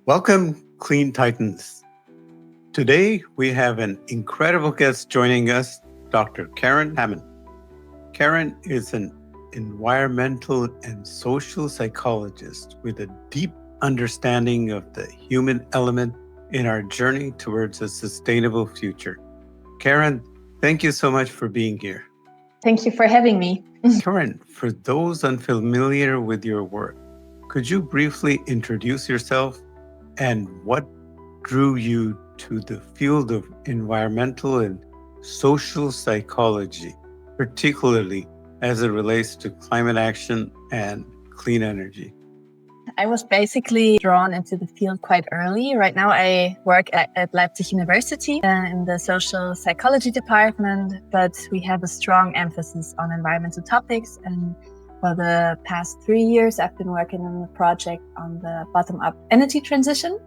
Welcome, CleanTitans. Today we have an incredible guest joining us, Dr. Karen Hamann. Karen is an environmental and social psychologist with a deep understanding of the human element in our journey towards a sustainable future. Karen, thank you so much for being here. Thank you for having me. Karen, for those unfamiliar with your work, could you briefly introduce yourself and what drew you to the field of environmental and social psychology, particularly as it relates to climate action and clean energy? I was basically drawn into the field quite early. Right now, I work at Leipzig University in the social psychology department, but we have a strong emphasis on environmental topics. And for the past 3 years, I've been working on a project on the bottom-up energy transition.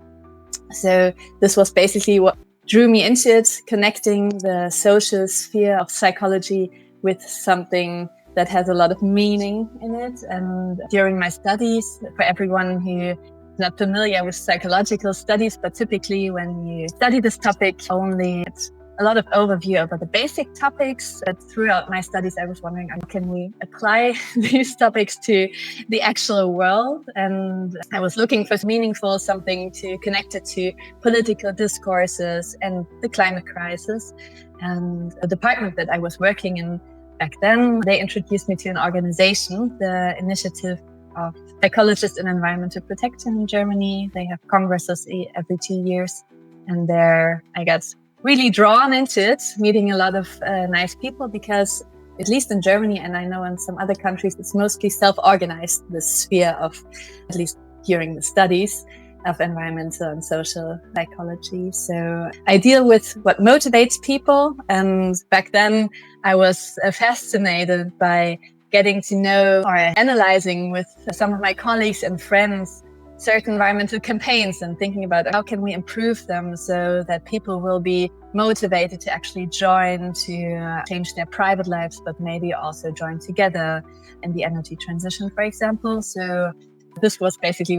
So this was basically what drew me into it, connecting the social sphere of psychology with something that has a lot of meaning in it. And during my studies, for everyone who is not familiar with psychological studies, but typically when you study this topic, only it's a lot of overview over the basic topics. But throughout my studies, I was wondering, how can we apply these topics to the actual world? And I was looking for meaningful, something to connect it to political discourses and the climate crisis. And the department that I was working in back then, they introduced me to an organization, the Initiative of Psychologists in Environmental Protection in Germany. They have congresses every 2 years. And there I got really drawn into it, meeting a lot of nice people, because at least in Germany, and I know in some other countries, it's mostly self-organized, the sphere of, at least during the studies, of environmental and social psychology. So I deal with what motivates people. And back then I was fascinated by getting to know or analyzing with some of my colleagues and friends certain environmental campaigns and thinking about how can we improve them so that people will be motivated to actually join to change their private lives, but maybe also join together in the energy transition, for example. So this was basically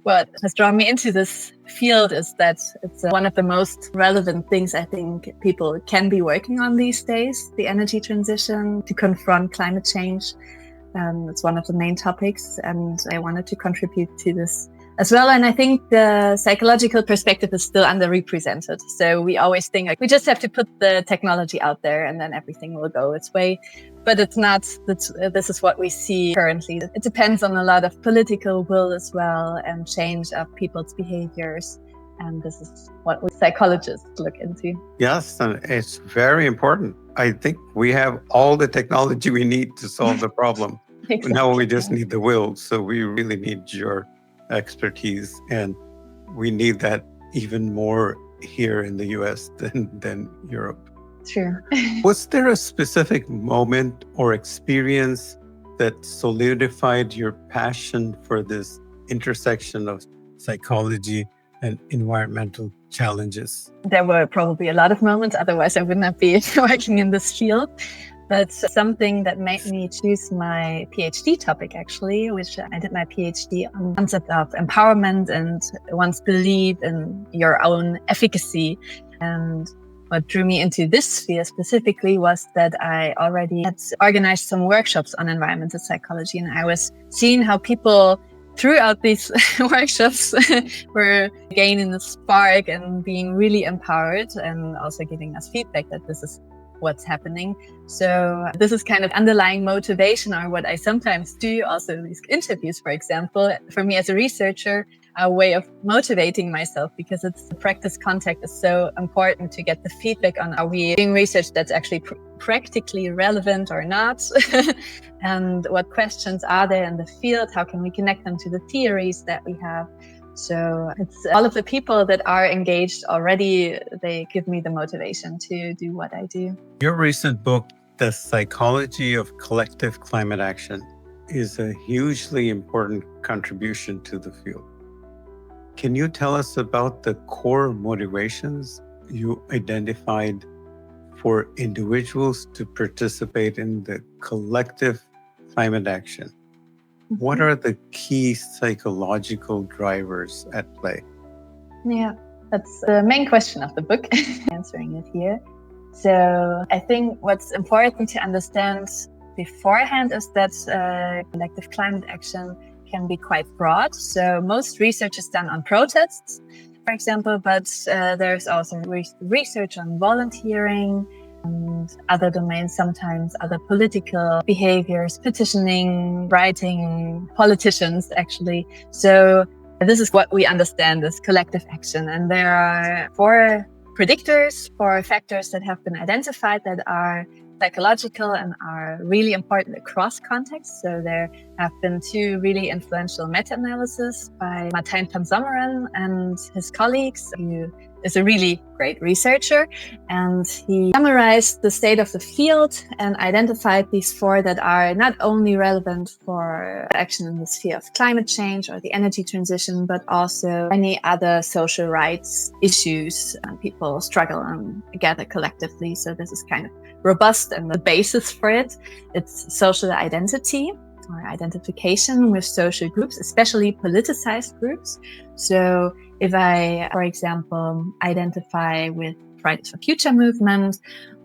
what has drawn me into this field, is that it's one of the most relevant things I think people can be working on these days, the energy transition, to confront climate change. It's one of the main topics, and I wanted to contribute to this as well. And I think the psychological perspective is still underrepresented. So we always think we just have to put the technology out there and then everything will go its way. But it's not. This is what we see currently. It depends on a lot of political will as well and change of people's behaviors. And this is what we psychologists look into. Yes, and it's very important. I think we have all the technology we need to solve the problem. Exactly. Now we just need the will. So we really need your expertise, and we need that even more here in the US than Europe. True. Was there a specific moment or experience that solidified your passion for this intersection of psychology and environmental challenges? There were probably a lot of moments, otherwise I would not be working in this field. But something that made me choose my PhD topic, actually, which I did my PhD on the concept of empowerment and one's belief in your own efficacy. And what drew me into this sphere specifically was that I already had organized some workshops on environmental psychology, and I was seeing how people throughout these workshops were gaining a spark and being really empowered, and also giving us feedback that this is what's happening. So this is kind of underlying motivation, or what I sometimes do also in these interviews, for example, for me as a researcher, a way of motivating myself, because it's the practice contact is so important to get the feedback on, are we doing research that's actually practically relevant or not? And what questions are there in the field? How can we connect them to the theories that we have? So it's all of the people that are engaged already, they give me the motivation to do what I do. Your recent book, The Psychology of Collective Climate Action, is a hugely important contribution to the field. Can you tell us about the core motivations you identified for individuals to participate in the collective climate action? What are the key psychological drivers at play? Yeah, that's the main question of the book, answering it here. So I think what's important to understand beforehand is that collective climate action can be quite broad. So most research is done on protests, for example, but there's also research on volunteering and other domains, sometimes other political behaviors, petitioning, writing, politicians, actually. So this is what we understand as collective action. And there are 4 predictors, 4 factors that have been identified that are psychological and are really important across contexts. So there have been 2 really influential meta-analyses by Martijn van Zommeren and his colleagues, who is a really great researcher. And he summarized the state of the field and identified these 4 that are not only relevant for action in the sphere of climate change or the energy transition, but also any other social rights issues people struggle on together collectively. So this is kind of robust, and the basis for it, it's social identity or identification with social groups, especially politicized groups. So if I, for example, identify with Fridays for Future movement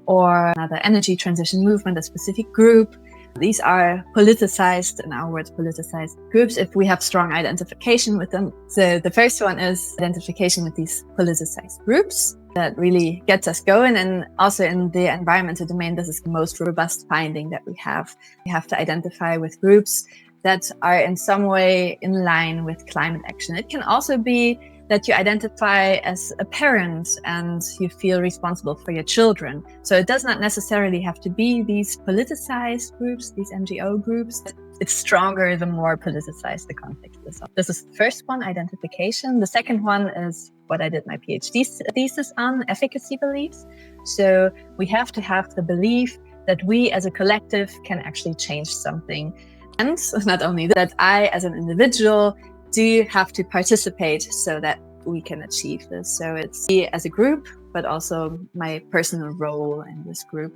or another energy transition movement, a specific group, these are politicized, in our words, politicized groups if we have strong identification with them. So the first one is identification with these politicized groups. That really gets us going. And also in the environmental domain, this is the most robust finding that we have. We have to identify with groups that are in some way in line with climate action. It can also be that you identify as a parent and you feel responsible for your children. So it does not necessarily have to be these politicized groups, these NGO groups. It's stronger the more politicized the context is. This is the first one, identification. The second one is what I did my PhD thesis on, efficacy beliefs. So we have to have the belief that we as a collective can actually change something. And not only that, I as an individual do have to participate so that we can achieve this. So it's me as a group, but also my personal role in this group.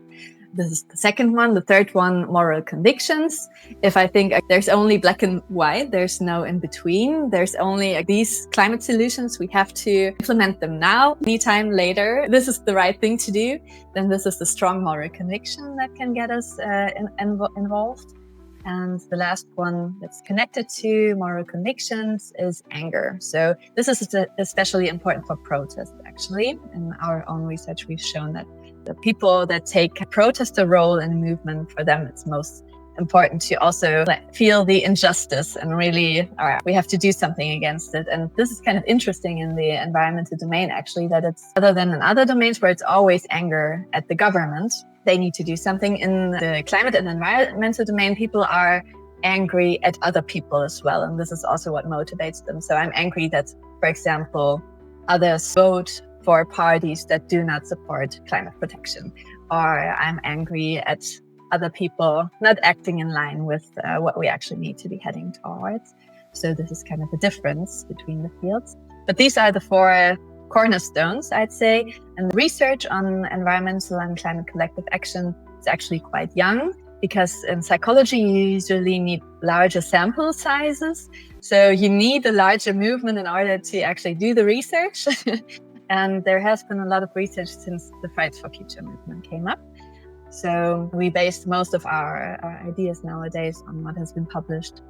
This is the second one. The third one, moral convictions. If I think there's only black and white, there's no in between, there's only these climate solutions, we have to implement them now, anytime later, this is the right thing to do, then this is the strong moral conviction that can get us involved. And the last one that's connected to moral convictions is anger. So this is especially important for protest, actually. In our own research, we've shown that the people that take a protester role in a movement, for them, it's most important to also feel the injustice and really, we have to do something against it. And this is kind of interesting in the environmental domain, actually, that it's other than in other domains where it's always anger at the government. They need to do something. In the climate and environmental domain, people are angry at other people as well. And this is also what motivates them. So I'm angry that, for example, others vote for parties that do not support climate protection. Or I'm angry at other people not acting in line with what we actually need to be heading towards. So this is kind of the difference between the fields. But these are the 4 cornerstones, I'd say. And the research on environmental and climate collective action is actually quite young, because in psychology, you usually need larger sample sizes. So you need a larger movement in order to actually do the research. And there has been a lot of research since the Fridays for Future movement came up. So we based most of our ideas nowadays on what has been published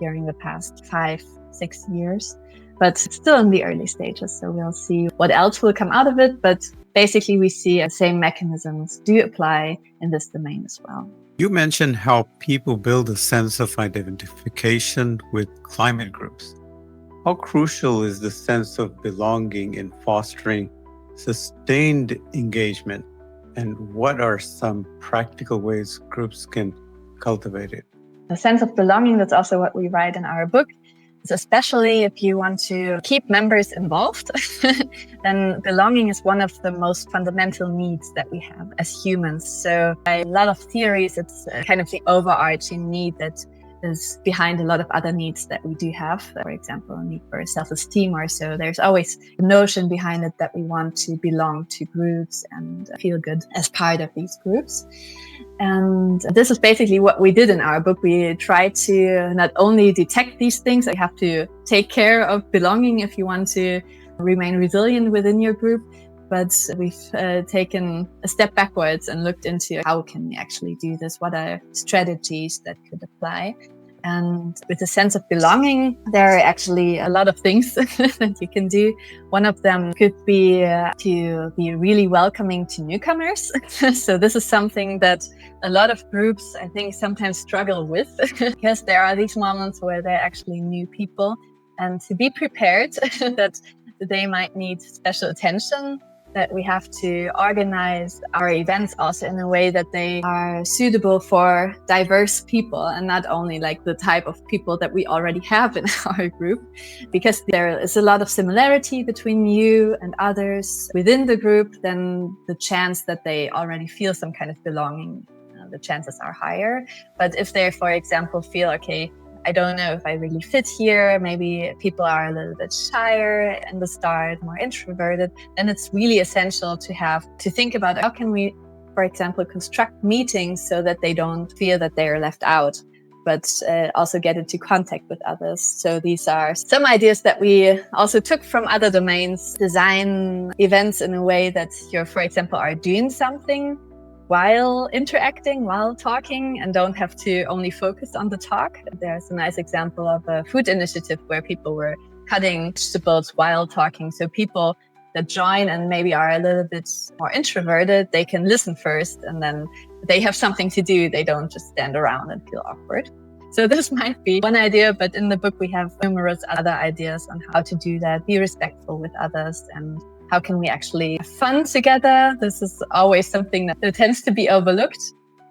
during the past 5-6 years. But still in the early stages. So we'll see what else will come out of it. But basically, we see the same mechanisms do apply in this domain as well. You mentioned how people build a sense of identification with climate groups. How crucial is the sense of belonging in fostering sustained engagement? And what are some practical ways groups can cultivate it? The sense of belonging, that's also what we write in our book. Especially if you want to keep members involved, then belonging is one of the most fundamental needs that we have as humans. So by a lot of theories, it's kind of the overarching need that is behind a lot of other needs that we do have. For example, a need for self-esteem or so. There's always a notion behind it that we want to belong to groups and feel good as part of these groups. And this is basically what we did in our book. We tried to not only detect these things, you have to take care of belonging if you want to remain resilient within your group, but we've taken a step backwards and looked into how can we actually do this? What are strategies that could apply? And with a sense of belonging, there are actually a lot of things that you can do. One of them could be to be really welcoming to newcomers. So this is something that a lot of groups, I think, sometimes struggle with because there are these moments where they're actually new people, and to be prepared that they might need special attention, that we have to organize our events also in a way that they are suitable for diverse people and not only like the type of people that we already have in our group, because there is a lot of similarity between you and others within the group, then the chance that they already feel some kind of belonging, the chances are higher. But if they, for example, feel, okay, I don't know if I really fit here, maybe people are a little bit shyer in the start, more introverted, then it's really essential to think about how can we, for example, construct meetings so that they don't feel that they are left out, but also get into contact with others. So these are some ideas that we also took from other domains. Design events in a way that you, for example, are doing something while interacting, while talking, and don't have to only focus on the talk. There's a nice example of a food initiative where people were cutting vegetables while talking. So people that join and maybe are a little bit more introverted, they can listen first and then they have something to do. They don't just stand around and feel awkward. So this might be one idea, but in the book we have numerous other ideas on how to do that, be respectful with others, and how can we actually have fun together? This is always something that tends to be overlooked.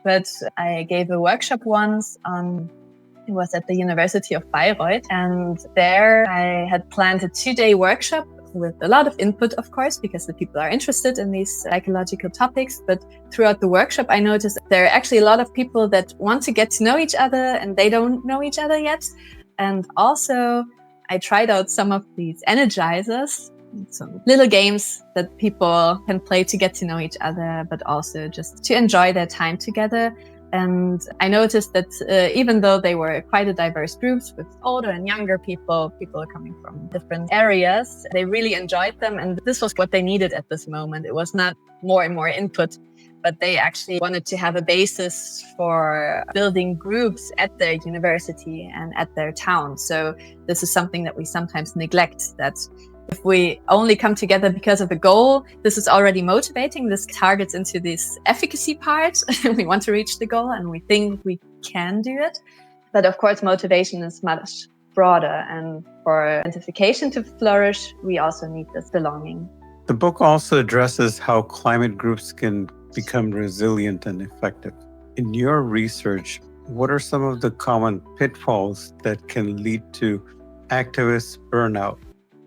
But I gave a workshop once it was at the University of Bayreuth. And there I had planned a 2-day workshop with a lot of input, of course, because the people are interested in these psychological topics. But throughout the workshop, I noticed there are actually a lot of people that want to get to know each other and they don't know each other yet. And also I tried out some of these energizers, some little games that people can play to get to know each other, but also just to enjoy their time together. And I noticed that even though they were quite a diverse groups with older and younger people coming from different areas, they really enjoyed them. And this was what they needed at this moment. It was not more and more input, but they actually wanted to have a basis for building groups at their university and at their town. So this is something that we sometimes neglect, that if we only come together because of a goal, this is already motivating. This targets into this efficacy part. We want to reach the goal and we think we can do it. But of course, motivation is much broader. And for identification to flourish, we also need this belonging. The book also addresses how climate groups can become resilient and effective. In your research, what are some of the common pitfalls that can lead to activist burnout?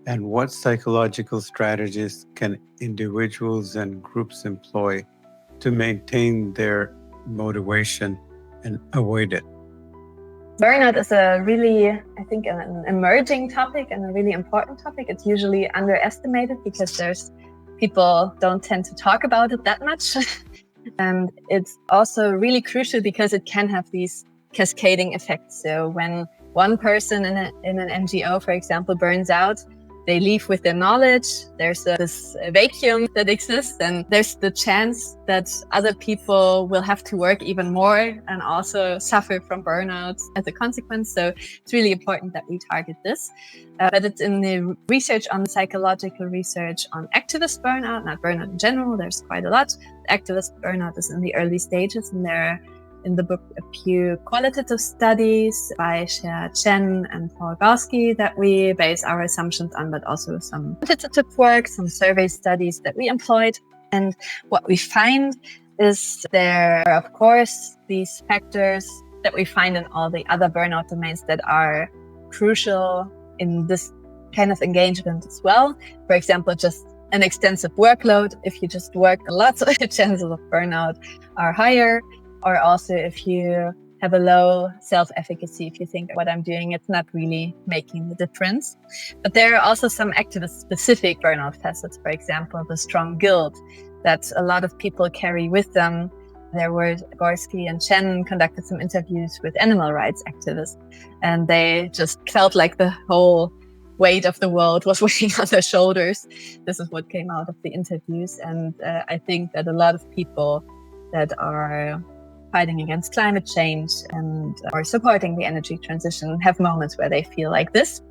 And what psychological strategies can individuals and groups employ to maintain their motivation and avoid it? Burnout is a really, I think, an emerging topic and a really important topic. It's usually underestimated because people don't tend to talk about it that much. And it's also really crucial because it can have these cascading effects. So when one person in an NGO, for example, burns out, they leave with their knowledge. There's this vacuum that exists, and there's the chance that other people will have to work even more and also suffer from burnout as a consequence. So it's really important that we target this. But it's in the research on psychological research on activist burnout, not burnout in general. There's quite a lot. Activist burnout is in the early stages, and there are in the book a few qualitative studies by Xia Chen and Paul Gosky that we base our assumptions on, but also some quantitative work, some survey studies that we employed. And what we find is there are, of course, these factors that we find in all the other burnout domains that are crucial in this kind of engagement as well. For example, just an extensive workload. If you just work a lot, the chances of burnout are higher. Or also if you have a low self-efficacy, if you think what I'm doing, it's not really making the difference. But there are also some activist-specific burnout facets, for example, the strong guilt that a lot of people carry with them there were Gorski and Chen conducted some interviews with animal rights activists, and they just felt like the whole weight of the world was weighing on their shoulders. This is what came out of the interviews. And I think that a lot of people that are fighting against climate change and are supporting the energy transition have moments where they feel like this.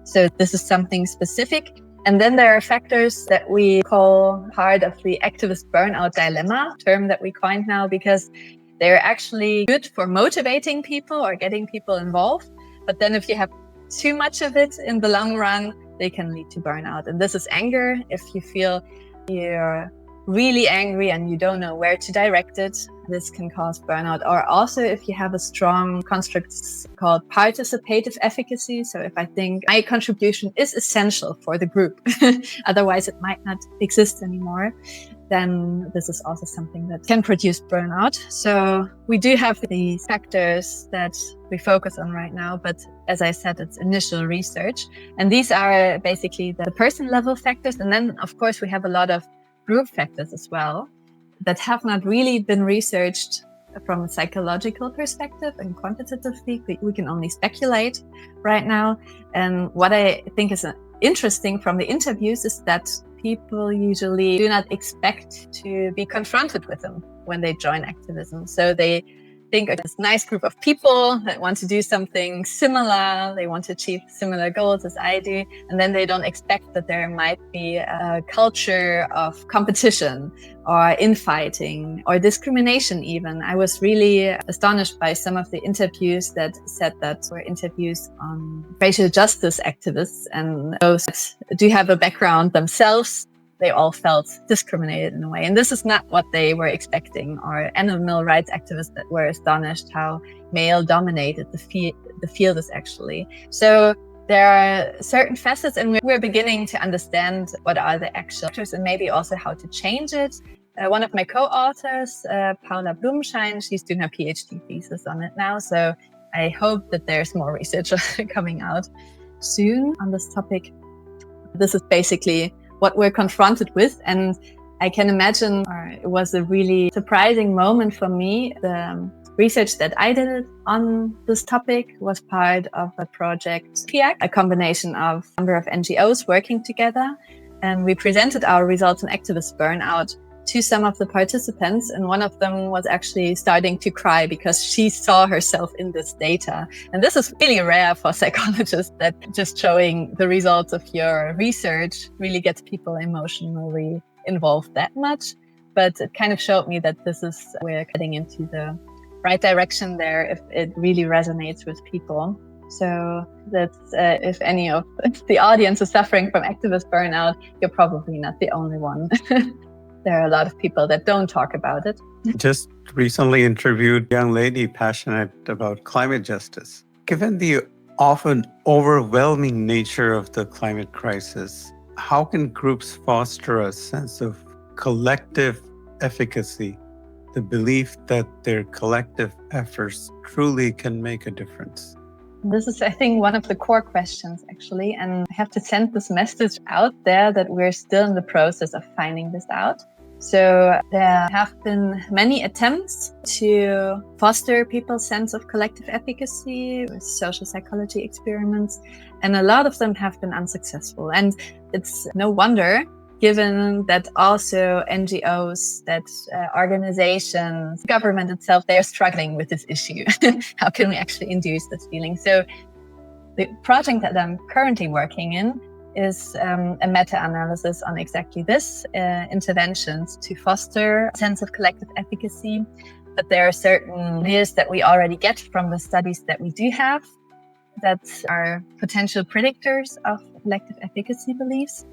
So this is something specific. And then there are factors that we call part of the activist burnout dilemma, term that we coined now, because they're actually good for motivating people or getting people involved. But then if you have too much of it in the long run, they can lead to burnout. And this is anger. If you feel you're really angry and you don't know where to direct it, this can cause burnout. Or also if you have a strong construct called participative efficacy. So if I think my contribution is essential for the group, otherwise it might not exist anymore, then this is also something that can produce burnout. So we do have these factors that we focus on right now, but as I said, it's initial research. And these are basically the person level factors. And then of course we have a lot of group factors as well that have not really been researched from a psychological perspective and quantitatively. We can only speculate right now. And what I think is interesting from the interviews is that people usually do not expect to be confronted with them when they join activism. So they think of this nice group of people that want to do something similar. They want to achieve similar goals as I do. And then they don't expect that there might be a culture of competition or infighting or discrimination even. I was really astonished by some of the interviews that said that were interviews on racial justice activists, and those that do have a background themselves, they all felt discriminated in a way. And this is not what they were expecting. Or animal rights activists that were astonished how male dominated the field is actually. So there are certain facets, and we're beginning to understand what are the actual factors and maybe also how to change it. One of my co-authors, Paula Blumenschein, she's doing her PhD thesis on it now. So I hope that there's more research coming out soon on this topic. This is basically what we're confronted with. And I can imagine it was a really surprising moment for me. The research that I did on this topic was part of a project, FIAC, a combination of a number of NGOs working together. And we presented our results on activist burnout to some of the participants. And one of them was actually starting to cry because she saw herself in this data. And this is really rare for psychologists, that just showing the results of your research really gets people emotionally involved that much. But it kind of showed me that we're getting into the right direction there if it really resonates with people. So that's if any of the audience is suffering from activist burnout, you're probably not the only one. There are a lot of people that don't talk about it. Just recently interviewed a young lady passionate about climate justice. Given the often overwhelming nature of the climate crisis, how can groups foster a sense of collective efficacy, the belief that their collective efforts truly can make a difference? This is, I think, one of the core questions, actually. And I have to send this message out there that we're still in the process of finding this out. So there have been many attempts to foster people's sense of collective efficacy with social psychology experiments, and a lot of them have been unsuccessful. And it's no wonder, given that also NGOs, that organizations, government itself, they are struggling with this issue. How can we actually induce this feeling? So the project that I'm currently working in is a meta-analysis on exactly this, interventions to foster a sense of collective efficacy. But there are certain ideas that we already get from the studies that we do have that are potential predictors of collective efficacy beliefs.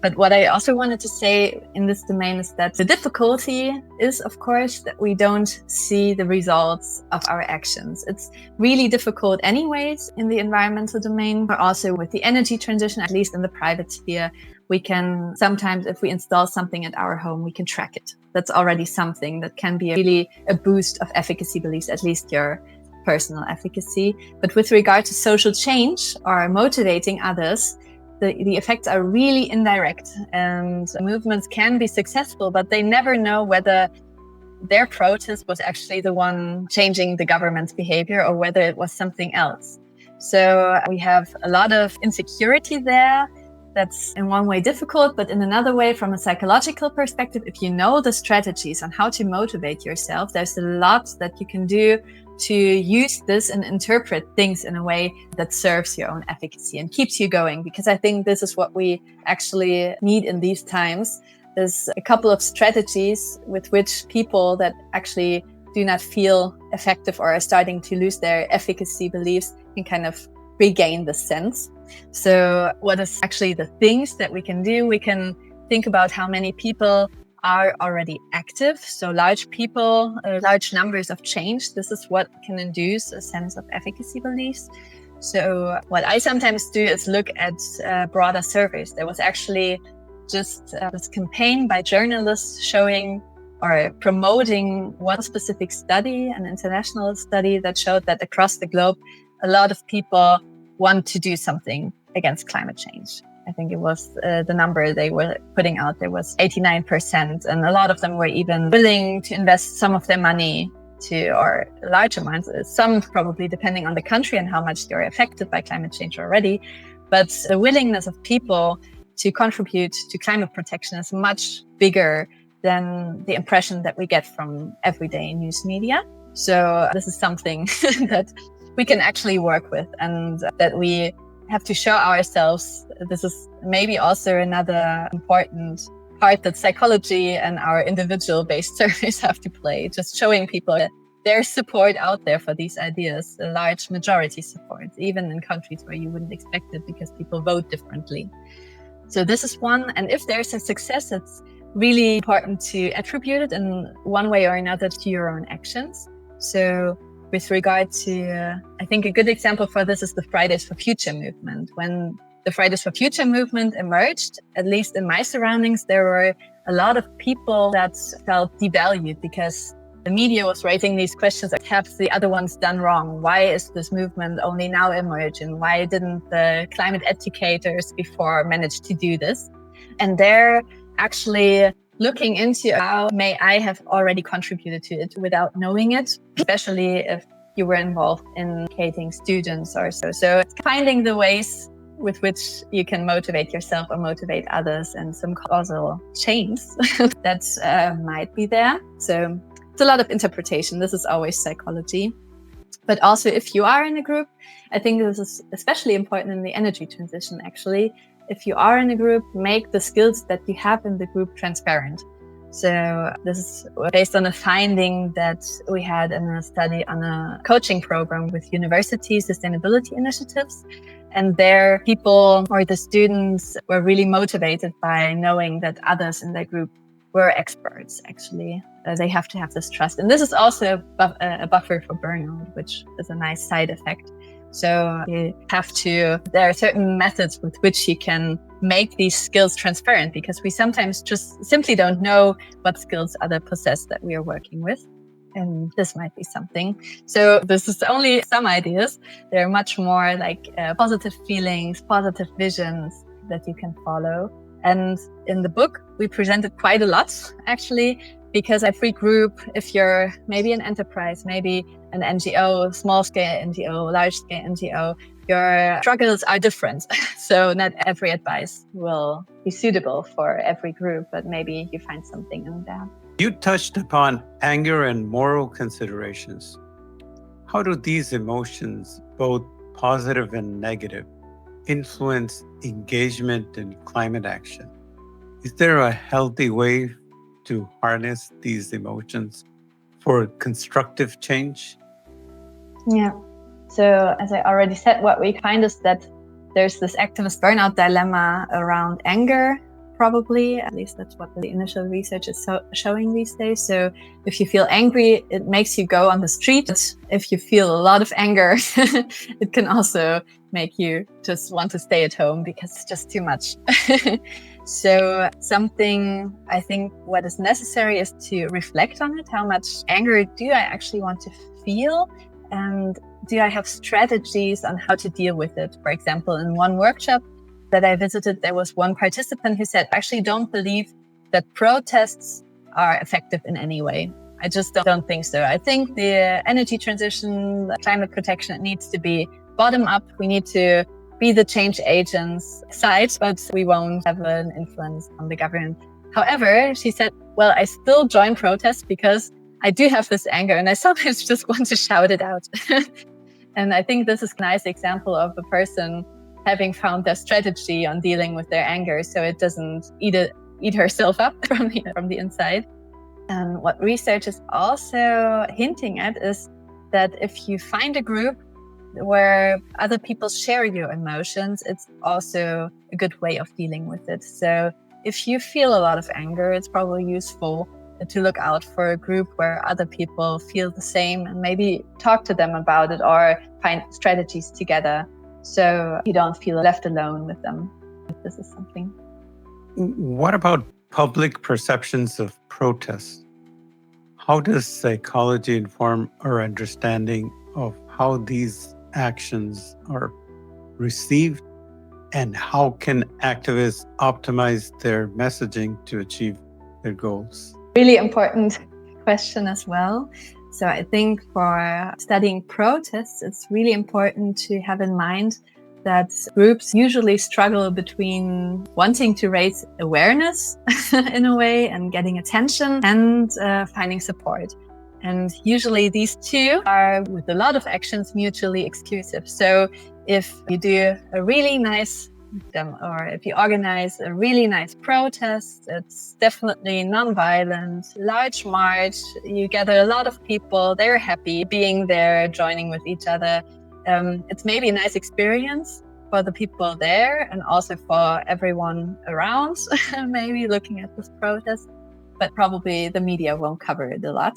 But what I also wanted to say in this domain is that the difficulty is, of course, that we don't see the results of our actions. It's really difficult anyways in the environmental domain, but also with the energy transition, at least in the private sphere. We can sometimes, if we install something at our home, we can track it. That's already something that can be really a boost of efficacy beliefs, at least your personal efficacy. But with regard to social change or motivating others, the effects are really indirect, and movements can be successful, but they never know whether their protest was actually the one changing the government's behavior or whether it was something else. So we have a lot of insecurity there. That's in one way difficult, but in another way, from a psychological perspective, if you know the strategies on how to motivate yourself, there's a lot that you can do to use this and interpret things in a way that serves your own efficacy and keeps you going. Because I think this is what we actually need in these times. There's a couple of strategies with which people that actually do not feel effective or are starting to lose their efficacy beliefs can kind of regain the sense. So what is actually the things that we can do? We can think about how many people are already active. So large numbers of change. This is what can induce a sense of efficacy beliefs. So what I sometimes do is look at broader surveys. There was actually just this campaign by journalists showing or promoting one specific study, an international study that showed that across the globe, a lot of people want to do something against climate change. I think it was the number they were putting out there was 89%. And a lot of them were even willing to invest some of their money or large amounts, some probably depending on the country and how much they're affected by climate change already. But the willingness of people to contribute to climate protection is much bigger than the impression that we get from everyday news media. So this is something that we can actually work with and that we have to show ourselves. This is maybe also another important part that psychology and our individual-based surveys have to play, just showing people that there's support out there for these ideas, a large majority support, even in countries where you wouldn't expect it because people vote differently. So this is one. And if there's a success, it's really important to attribute it in one way or another to your own actions. So with regard to, I think a good example for this is the Fridays for Future movement. When the Fridays for Future movement emerged, at least in my surroundings, there were a lot of people that felt devalued because the media was raising these questions like, have the other ones done wrong? Why is this movement only now emerging? Why didn't the climate educators before manage to do this? And they're actually looking into how may I have already contributed to it without knowing it, especially if you were involved in educating students or so. So finding the ways with which you can motivate yourself or motivate others and some causal chains that might be there. So it's a lot of interpretation. This is always psychology. But also if you are in a group, I think this is especially important in the energy transition, actually. If you are in a group, make the skills that you have in the group transparent. So this is based on a finding that we had in a study on a coaching program with university sustainability initiatives. And there people or the students were really motivated by knowing that others in their group were experts, actually. They have to have this trust. And this is also a buffer for burnout, which is a nice side effect. So there are certain methods with which you can make these skills transparent, because we sometimes just simply don't know what skills others possess that we are working with. And this might be something. So this is only some ideas. There are much more like positive feelings, positive visions that you can follow. And in the book, we presented quite a lot, actually, because every group, if you're maybe an enterprise, maybe an NGO, small-scale NGO, large-scale NGO, your struggles are different. So not every advice will be suitable for every group, but maybe you find something in there. You touched upon anger and moral considerations. How do these emotions, both positive and negative, influence engagement in climate action? Is there a healthy way to harness these emotions for constructive change? Yeah. So as I already said, what we find is that there's this activist burnout dilemma around anger, probably. At least that's what the initial research is showing these days. So if you feel angry, it makes you go on the street. If you feel a lot of anger, it can also make you just want to stay at home because it's just too much. So something I think what is necessary is to reflect on it. How much anger do I actually want to feel? And do I have strategies on how to deal with it? For example, in one workshop that I visited, there was one participant who said, actually don't believe that protests are effective in any way. I just don't think so. I think the energy transition, the climate protection, it needs to be bottom up. We need to be the change agents side, but we won't have an influence on the government. However, she said, well, I still join protests because I do have this anger and I sometimes just want to shout it out. And I think this is a nice example of a person having found their strategy on dealing with their anger so it doesn't eat herself up from the inside. And what research is also hinting at is that if you find a group where other people share your emotions, it's also a good way of dealing with it. So if you feel a lot of anger, it's probably useful to look out for a group where other people feel the same and maybe talk to them about it or find strategies together so you don't feel left alone with them. This is something. What about public perceptions of protest? How does psychology inform our understanding of how these actions are received, and how can activists optimize their messaging to achieve their goals? Really important question as well. So I think for studying protests, it's really important to have in mind that groups usually struggle between wanting to raise awareness in a way and getting attention and finding support. And usually these two are, with a lot of actions, mutually exclusive. So if you do a really nice or if you organize a really nice protest, it's definitely non-violent, large march, you gather a lot of people, they're happy being there, joining with each other. It's maybe a nice experience for the people there and also for everyone around, maybe looking at this protest. But probably the media won't cover it a lot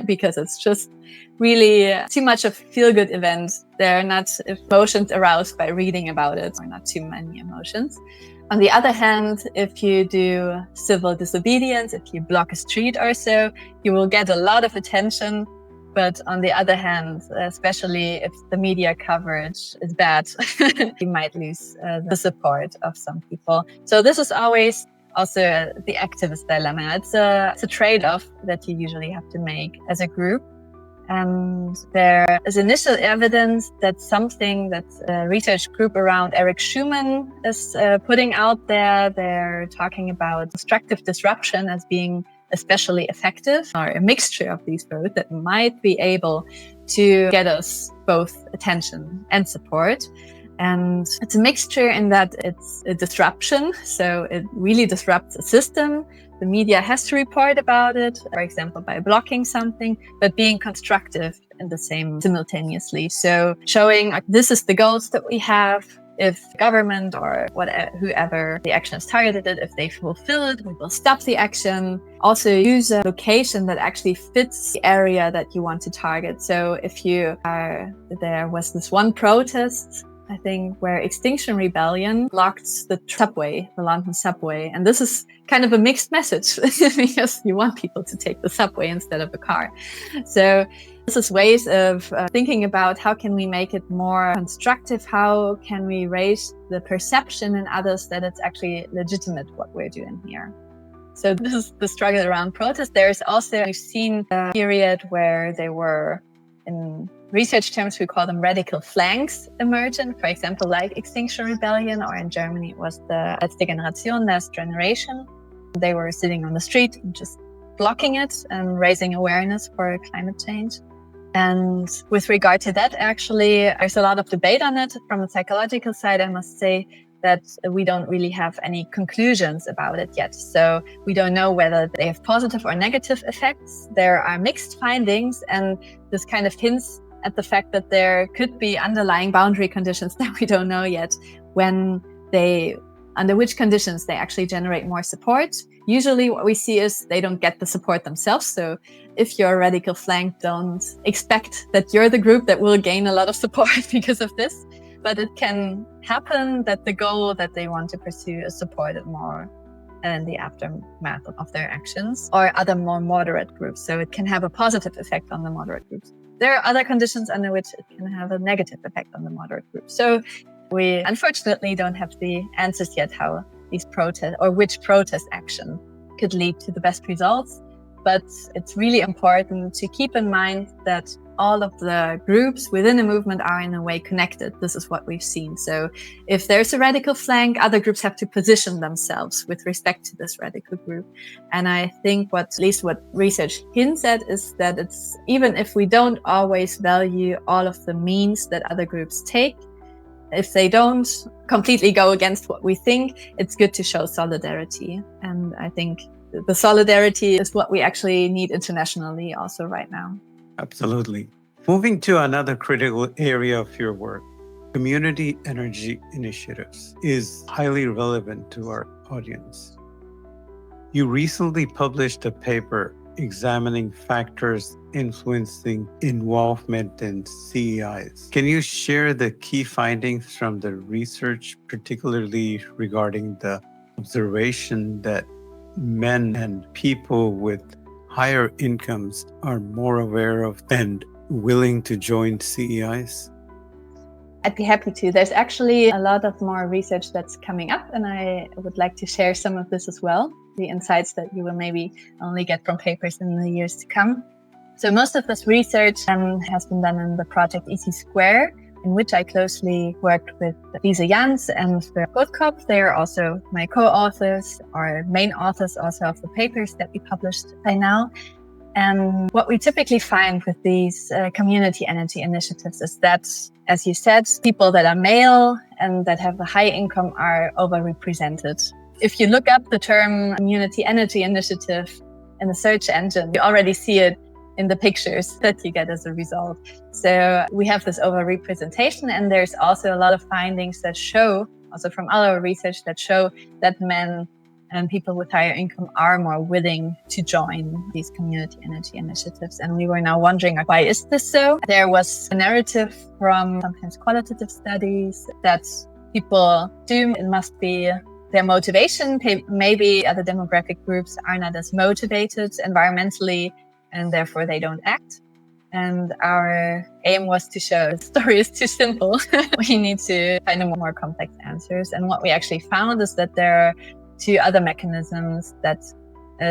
because it's just really too much of a feel-good event. There are not emotions aroused by reading about it, or not too many emotions. On the other hand, if you do civil disobedience, if you block a street or so, you will get a lot of attention. But on the other hand, especially if the media coverage is bad, you might lose the support of some people. So this is always also the activist dilemma. It's a trade-off that you usually have to make as a group. And there is initial evidence that something that a research group around Eric Schumann is putting out there. They're talking about constructive disruption as being especially effective, or a mixture of these both that might be able to get us both attention and support. And it's a mixture in that it's a disruption. So it really disrupts a system. The media has to report about it, for example, by blocking something, but being constructive in the same simultaneously. So showing this is the goals that we have. If government or whatever, whoever the action is targeted at, if they fulfill it, we will stop the action. Also use a location that actually fits the area that you want to target. So if there was this one protest, I think, where Extinction Rebellion blocked the subway, the London subway. And this is kind of a mixed message because you want people to take the subway instead of a car. So this is ways of thinking about how can we make it more constructive? How can we raise the perception in others that it's actually legitimate what we're doing here? So this is the struggle around protest. There's also, we've seen a period where they were, in research terms, we call them radical flanks emergent, for example, like Extinction Rebellion, or in Germany it was the Letzte Generation, Last Generation. They were sitting on the street and just blocking it and raising awareness for climate change. And with regard to that, actually, there's a lot of debate on it. From the psychological side, I must say that we don't really have any conclusions about it yet. So we don't know whether they have positive or negative effects. There are mixed findings, and this kind of hints at the fact that there could be underlying boundary conditions that we don't know yet, under which conditions they actually generate more support. Usually what we see is they don't get the support themselves. So if you're a radical flank, don't expect that you're the group that will gain a lot of support because of this. But it can happen that the goal that they want to pursue is supported more in the aftermath of their actions, or other more moderate groups. So it can have a positive effect on the moderate groups. There are other conditions under which it can have a negative effect on the moderate groups. So we unfortunately don't have the answers yet how these protests, or which protest action could lead to the best results. but it's really important to keep in mind that all of the groups within a movement are in a way connected. This is what we've seen. So if there's a radical flank, other groups have to position themselves with respect to this radical group. And I think at least what research hints at is that it's, even if we don't always value all of the means that other groups take, if they don't completely go against what we think, it's good to show solidarity. And I think the solidarity is what we actually need internationally also right now. Absolutely. Moving to another critical area of your work, community energy initiatives is highly relevant to our audience. You recently published a paper examining factors influencing involvement in CEIs. Can you share the key findings from the research, particularly regarding the observation that men and people with higher incomes are more aware of and willing to join CEIs? I'd be happy to. There's actually a lot of more research that's coming up, and I would like to share some of this as well, the insights that you will maybe only get from papers in the years to come. So most of this research has been done in the project EC Square, in which I closely worked with Lise Jans and Bert Gottkopp. They are also my co-authors or main authors also of the papers that we published by now. And what we typically find with these community energy initiatives is that, as you said, people that are male and that have a high income are overrepresented. If you look up the term community energy initiative in the search engine, you already see it in the pictures that you get as a result. So we have this overrepresentation, and there's also a lot of findings that show, also from our research, that show that men and people with higher income are more willing to join these community energy initiatives. And we were now wondering, why is this so? There was a narrative from sometimes qualitative studies that people assume it must be their motivation. Maybe other demographic groups are not as motivated environmentally, and therefore they don't act. And our aim was to show the story is too simple. We need to find more complex answers. And what we actually found is that there are two other mechanisms that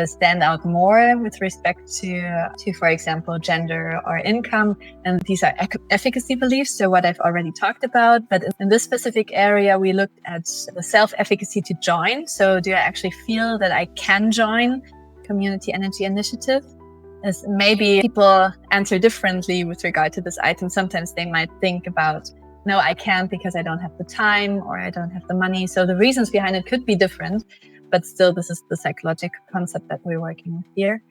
stand out more with respect to, for example, gender or income. And these are efficacy beliefs, so what I've already talked about. But in this specific area, we looked at the self-efficacy to join. So do I actually feel that I can join community energy initiative? As maybe people answer differently with regard to this item. Sometimes they might think about, no, I can't because I don't have the time or I don't have the money. So the reasons behind it could be different, but still this is the psychological concept that we're working with here.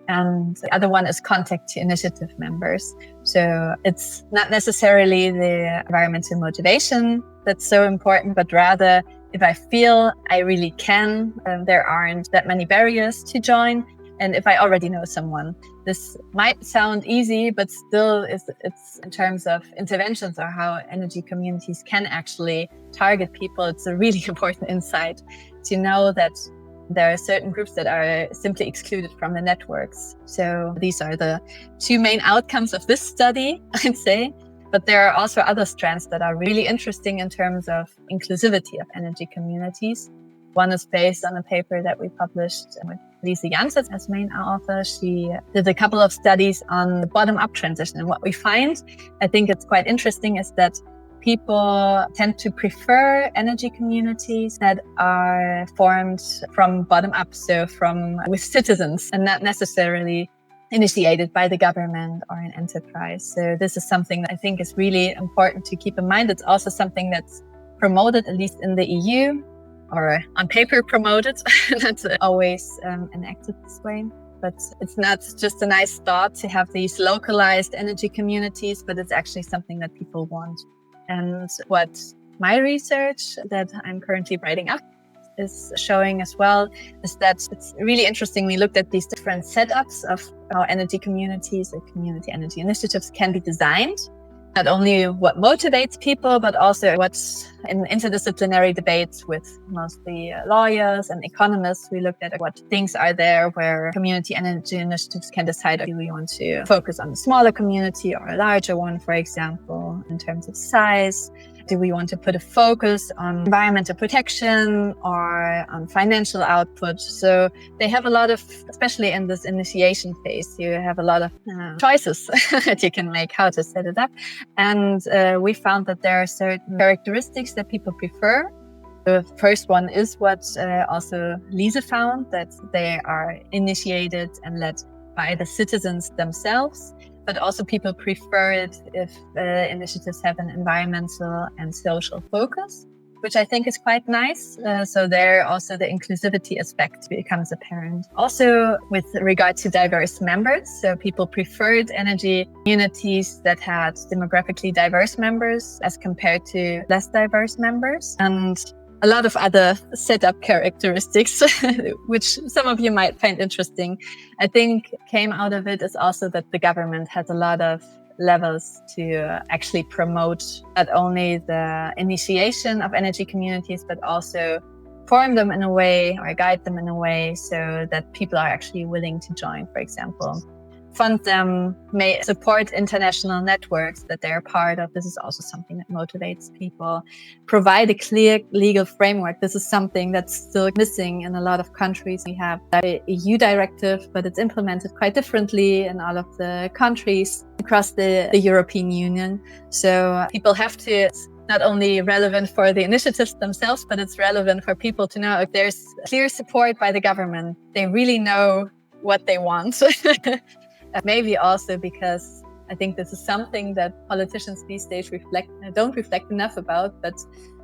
And the other one is contact to initiative members. So it's not necessarily the environmental motivation that's so important, but rather if I feel I really can, there aren't that many barriers to join. And if I already know someone, this might sound easy, but still it's in terms of interventions or how energy communities can actually target people. It's a really important insight to know that there are certain groups that are simply excluded from the networks. So these are the two main outcomes of this study, I'd say. But there are also other strands that are really interesting in terms of inclusivity of energy communities. One is based on a paper that we published with Lise Jans as main author. She did a couple of studies on the bottom-up transition. And what we find, I think it's quite interesting, is that people tend to prefer energy communities that are formed from bottom up, so with citizens, and not necessarily initiated by the government or an enterprise. So this is something that I think is really important to keep in mind. It's also something that's promoted, at least in the EU, or on paper promoted, not always enacted this way. But it's not just a nice thought to have these localized energy communities, but it's actually something that people want. And what my research that I'm currently writing up is showing as well is that it's really interesting. We looked at these different setups of how energy communities or community energy initiatives can be designed. Not only what motivates people, but also what's in interdisciplinary debates with mostly lawyers and economists. We looked at what things are there where community energy initiatives can decide, do we want to focus on a smaller community or a larger one, for example? example, in terms of size? Do we want to put a focus on environmental protection or on financial output? So they have a lot of, especially in this initiation phase, you have a lot of choices that you can make how to set it up. And we found that there are certain characteristics that people prefer. The first one is what also Lise found, that they are initiated and led by the citizens themselves. But also people prefer it if initiatives have an environmental and social focus, which I think is quite nice. So there also the inclusivity aspect becomes apparent. Also with regard to diverse members, so people preferred energy communities that had demographically diverse members as compared to less diverse members. And a lot of other setup characteristics, which some of you might find interesting, I think came out of it is also that the government has a lot of levels to actually promote not only the initiation of energy communities, but also form them in a way or guide them in a way so that people are actually willing to join, for example. Fund them, may support international networks that they're part of. This is also something that motivates people. Provide a clear legal framework. This is something that's still missing in a lot of countries. We have the EU directive, but it's implemented quite differently in all of the countries across the European Union. So people have to, it's not only relevant for the initiatives themselves, but it's relevant for people to know if there's clear support by the government. They really know what they want. Maybe also because I think this is something that politicians these days don't reflect enough about, but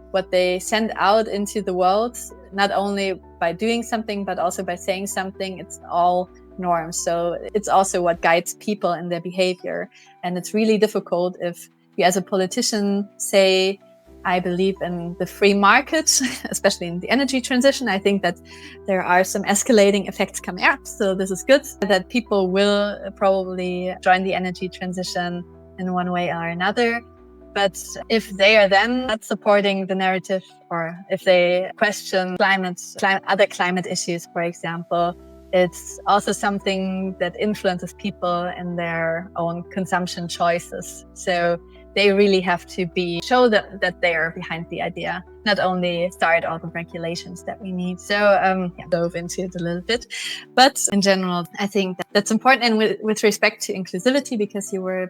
what they send out into the world, not only by doing something, but also by saying something, it's all norms. So it's also what guides people in their behavior. And it's really difficult if you as a politician say, I believe in the free market, especially in the energy transition. I think that there are some escalating effects coming up. So this is good that people will probably join the energy transition in one way or another. But if they are then not supporting the narrative, or if they question other climate issues, for example, it's also something that influences people in their own consumption choices. So they really have to show that they are behind the idea, not only start all the regulations that we need. So dove into it a little bit, but in general, I think that's important. And with respect to inclusivity, because you were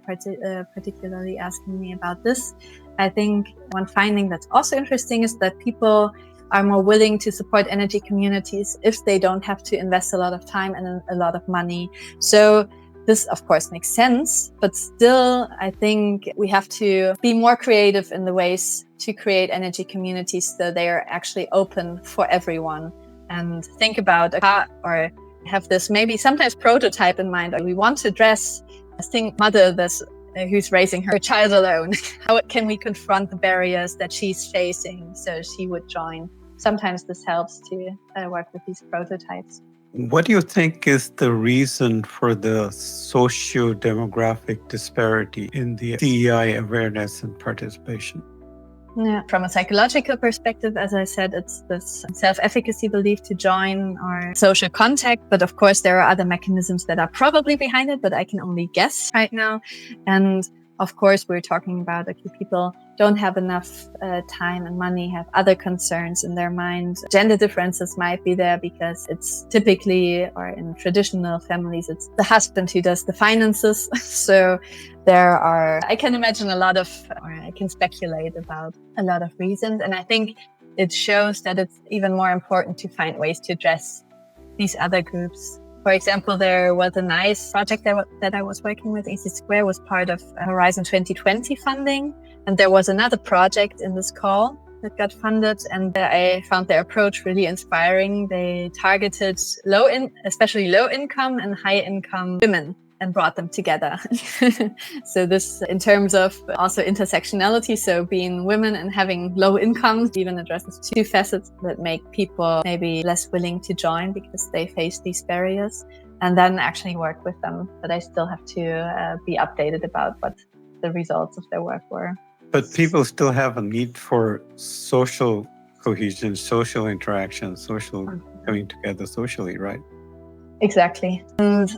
particularly asking me about this, I think one finding that's also interesting is that people are more willing to support energy communities if they don't have to invest a lot of time and a lot of money. So this, of course, makes sense, but still, I think we have to be more creative in the ways to create energy communities so they are actually open for everyone. And think about or have this maybe sometimes prototype in mind. We want to address a single mother who's raising her child alone. How can we confront the barriers that she's facing so she would join? Sometimes this helps to work with these prototypes. What do you think is the reason for the socio-demographic disparity in the DEI awareness and participation? Yeah. From a psychological perspective, as I said, it's this self-efficacy belief to join or social contact. But of course, there are other mechanisms that are probably behind it, but I can only guess right now. And of course, we're talking about people don't have enough time and money, have other concerns in their mind. Gender differences might be there because it's typically, or in traditional families, it's the husband who does the finances. So I can imagine I can speculate about a lot of reasons. And I think it shows that it's even more important to find ways to address these other groups. For example, there was a nice project that I was working with. EC Square was part of Horizon 2020 funding. And there was another project in this call that got funded. And I found their approach really inspiring. They targeted especially low income and high income women and brought them together. So this, in terms of also intersectionality, so being women and having low income, even addresses two facets that make people maybe less willing to join because they face these barriers, and then actually work with them. But I still have to be updated about what the results of their work were. But people still have a need for social cohesion, social interaction, social coming together socially, right? Exactly. And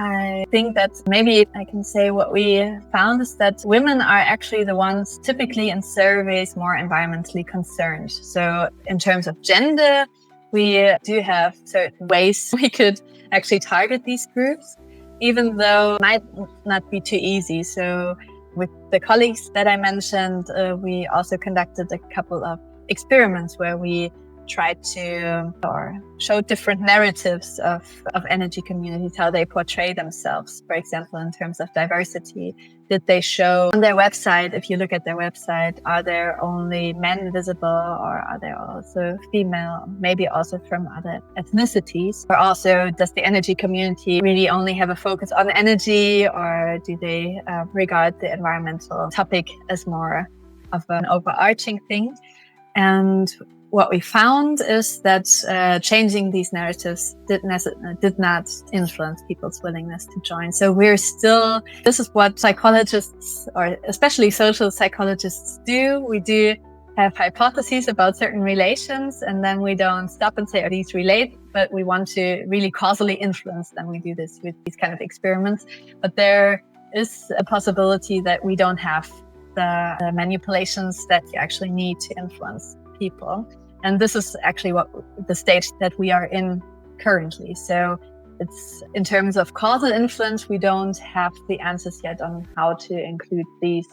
I think that maybe I can say what we found is that women are actually the ones typically in surveys more environmentally concerned. So in terms of gender, we do have certain ways we could actually target these groups, even though it might not be too easy. So with the colleagues that I mentioned, we also conducted a couple of experiments where we tried to show different narratives of energy communities, how they portray themselves. For example, in terms of diversity, did they show on their website, if you look at their website, are there only men visible, or are there also female, maybe also from other ethnicities? Or also, does the energy community really only have a focus on energy, or do they regard the environmental topic as more of an overarching thing? And what we found is that changing these narratives did not influence people's willingness to join. So this is what psychologists, or especially social psychologists, do. We do have hypotheses about certain relations, and then we don't stop and say, oh, these relate, but we want to really causally influence them. We do this with these kind of experiments. But there is a possibility that we don't have the manipulations that you actually need to influence people. And this is actually what the stage that we are in currently. So it's in terms of causal influence, we don't have the answers yet on how to include these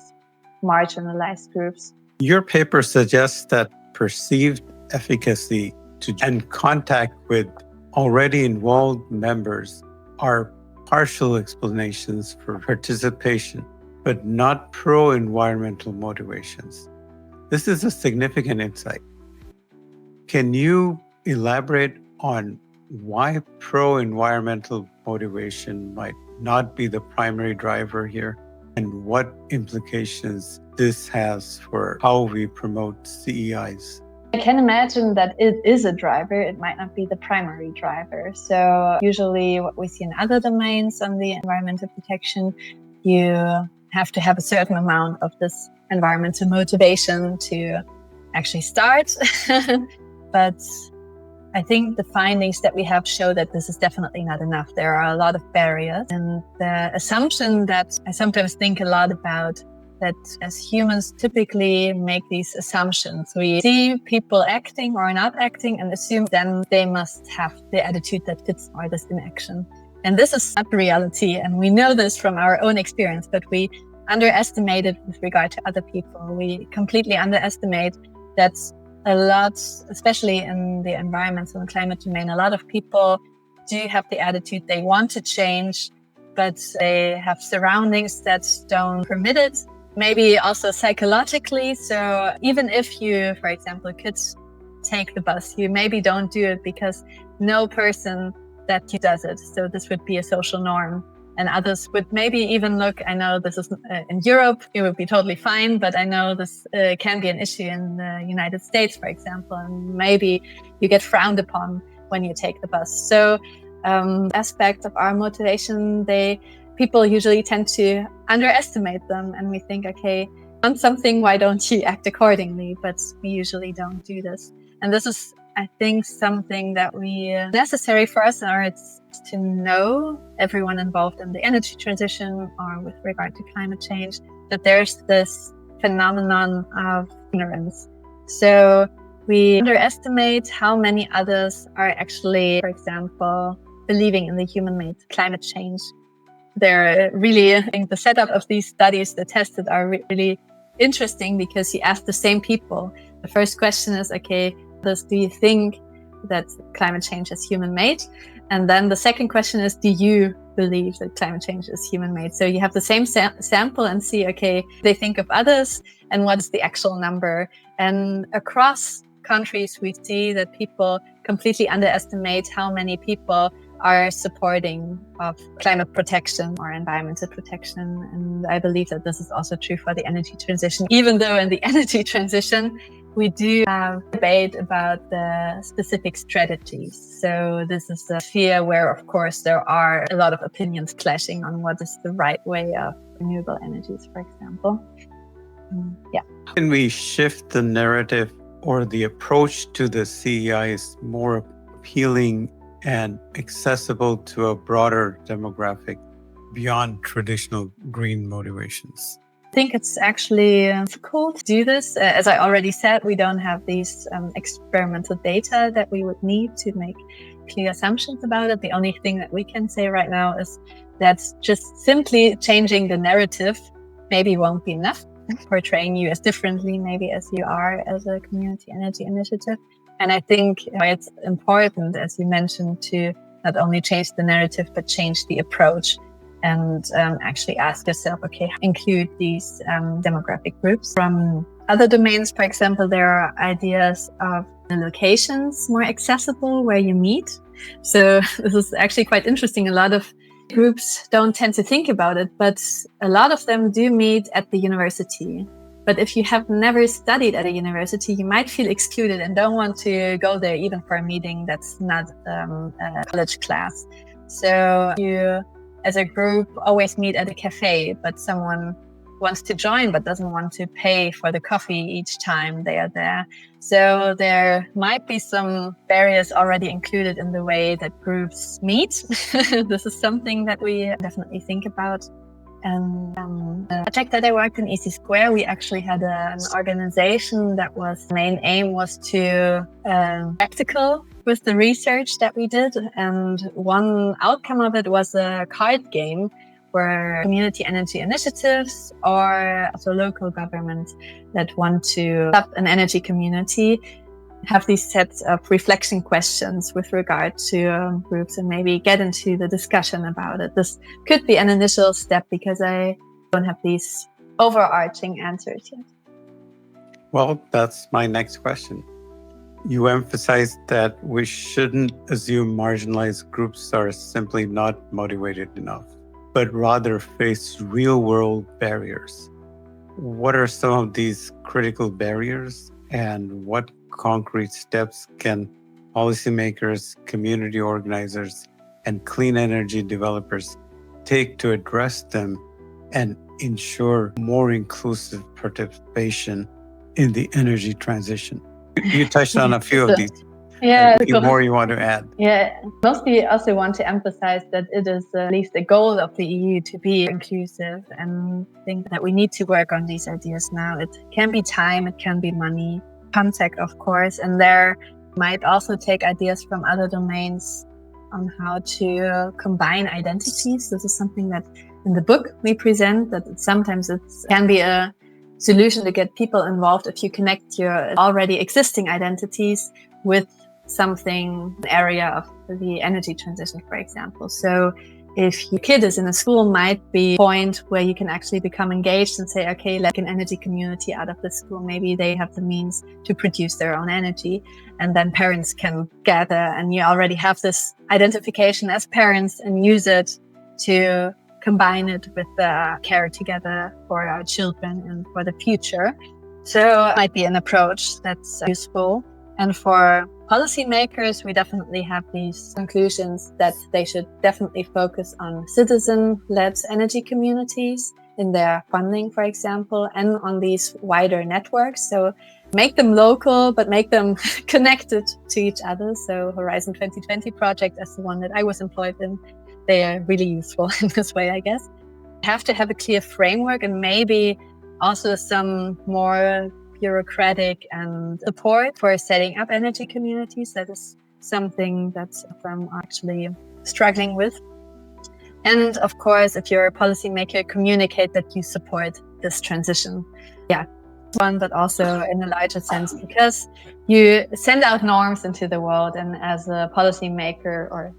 marginalized groups. Your paper suggests that perceived efficacy and contact with already involved members are partial explanations for participation, but not pro-environmental motivations. This is a significant insight. Can you elaborate on why pro-environmental motivation might not be the primary driver here, and what implications this has for how we promote CEIs? I can imagine that it is a driver. It might not be the primary driver. So usually what we see in other domains on the environmental protection, you have to have a certain amount of this environmental motivation to actually start. But I think the findings that we have show that this is definitely not enough. There are a lot of barriers. And the assumption that I sometimes think a lot about, that as humans typically make these assumptions. We see people acting or not acting and assume then they must have the attitude that fits our this inaction. And this is not the reality. And we know this from our own experience, but we underestimate it with regard to other people. We completely underestimate that a lot, especially in the environmental and climate domain, a lot of people do have the attitude they want to change, but they have surroundings that don't permit it. Maybe also psychologically. So even if you, for example, could take the bus, you maybe don't do it because no person that you does it. So this would be a social norm. And others would maybe even look, I know this is in Europe, it would be totally fine, but I know this can be an issue in the United States, for example, and maybe you get frowned upon when you take the bus. So aspects of our motivation, people usually tend to underestimate them, and we think, okay, on something, why don't you act accordingly? But we usually don't do this. And this is, I think, something that necessary for us, or it's to know, everyone involved in the energy transition or with regard to climate change, that there's this phenomenon of ignorance. So we underestimate how many others are actually, for example, believing in the human-made climate change. They're really, I think the setup of these studies, the tested, are really interesting because you ask the same people. The first question is, okay, do you think that climate change is human-made? And then the second question is, do you believe that climate change is human-made? So you have the same sample and see, okay, they think of others and what is the actual number? And across countries, we see that people completely underestimate how many people are supporting of climate protection or environmental protection. And I believe that this is also true for the energy transition, even though in the energy transition, we do have debate about the specific strategies. So this is a sphere where, of course, there are a lot of opinions clashing on what is the right way of renewable energies, for example. Yeah. Can we shift the narrative or the approach to the CEI is more appealing and accessible to a broader demographic beyond traditional green motivations? I think it's actually difficult to do this. As I already said, we don't have these experimental data that we would need to make clear assumptions about it. The only thing that we can say right now is that just simply changing the narrative maybe won't be enough, portraying you as differently maybe as you are as a community energy initiative. And I think it's important, as you mentioned, to not only change the narrative, but change the approach and actually ask yourself, okay, include these demographic groups. From other domains, for example, there are ideas of the locations more accessible where you meet. So this is actually quite interesting. A lot of groups don't tend to think about it, but a lot of them do meet at the university. But if you have never studied at a university, you might feel excluded and don't want to go there even for a meeting that's not a college class. So you, as a group, always meet at a cafe, but someone wants to join but doesn't want to pay for the coffee each time they are there. So there might be some barriers already included in the way that groups meet. This is something that we definitely think about. And the project that I worked in EC Square, we actually had an organization that was, the main aim was to practical with the research that we did. And one outcome of it was a card game where community energy initiatives or also local governments that want to set up an energy community have these sets of reflection questions with regard to groups and maybe get into the discussion about it. This could be an initial step because I don't have these overarching answers yet. Well, that's my next question. You emphasized that we shouldn't assume marginalized groups are simply not motivated enough, but rather face real-world barriers. What are some of these critical barriers, and what concrete steps can policymakers, community organizers, and clean energy developers take to address them and ensure more inclusive participation in the energy transition? You touched on a few of these. Yeah, Anything more you want to add? Yeah, mostly I also want to emphasize that it is at least the goal of the EU to be inclusive, and think that we need to work on these ideas now. It can be time, it can be money, contact, of course, and there might also take ideas from other domains on how to combine identities. This is something that in the book we present, that sometimes it can be a solution to get people involved if you connect your already existing identities with something, an area of the energy transition, for example. So if your kid is in a school, might be a point where you can actually become engaged and say, okay, like an energy community out of the school, maybe they have the means to produce their own energy, and then parents can gather, and you already have this identification as parents and use it to combine it with the care together for our children and for the future. So it might be an approach that's useful. And for policymakers, we definitely have these conclusions that they should definitely focus on citizen-led energy communities in their funding, for example, and on these wider networks. So make them local, but make them connected to each other. So Horizon 2020 project, as the one that I was employed in, they are really useful in this way, I guess. Have to have a clear framework and maybe also some more bureaucratic and support for setting up energy communities. That is something that some are actually struggling with. And of course, if you're a policymaker, communicate that you support this transition. Yeah, one, but also in a larger sense, because you send out norms into the world, and as a policymaker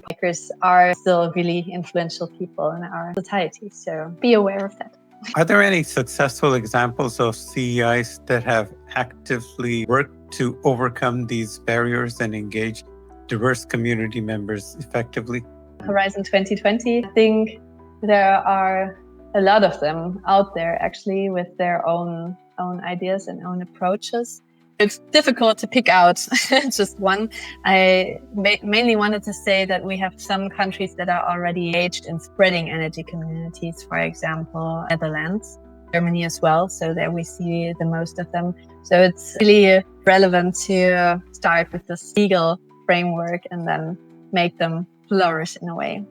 makers are still really influential people in our society. So be aware of that. Are there any successful examples of CEIs that have actively worked to overcome these barriers and engage diverse community members effectively? Horizon 2020, I think there are a lot of them out there actually with their own ideas and own approaches. It's difficult to pick out just one. I mainly wanted to say that we have some countries that are already engaged in spreading energy communities, for example, Netherlands, Germany as well. So there we see the most of them. So it's really relevant to start with this legal framework and then make them flourish in a way.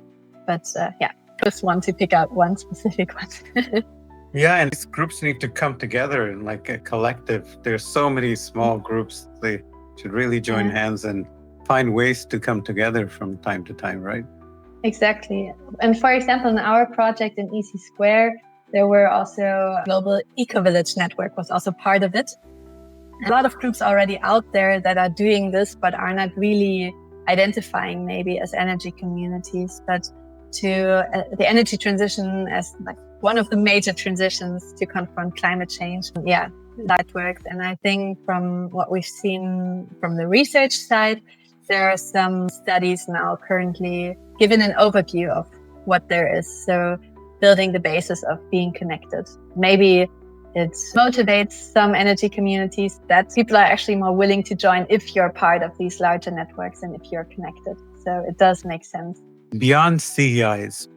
But just want to pick out one specific one. Yeah, and these groups need to come together in like a collective. There's so many small groups. They should really join hands and find ways to come together from time to time, right? Exactly. And for example, in our project in EC Square, there were also Global Eco-Village Network was also part of it. A lot of groups already out there that are doing this, but are not really identifying maybe as energy communities, but to the energy transition as like one of the major transitions to confront climate change. Yeah, that works. And I think from what we've seen from the research side, there are some studies now currently giving an overview of what there is. So building the basis of being connected. Maybe it motivates some energy communities that people are actually more willing to join if you're part of these larger networks and if you're connected. So it does make sense. Beyond CEIs,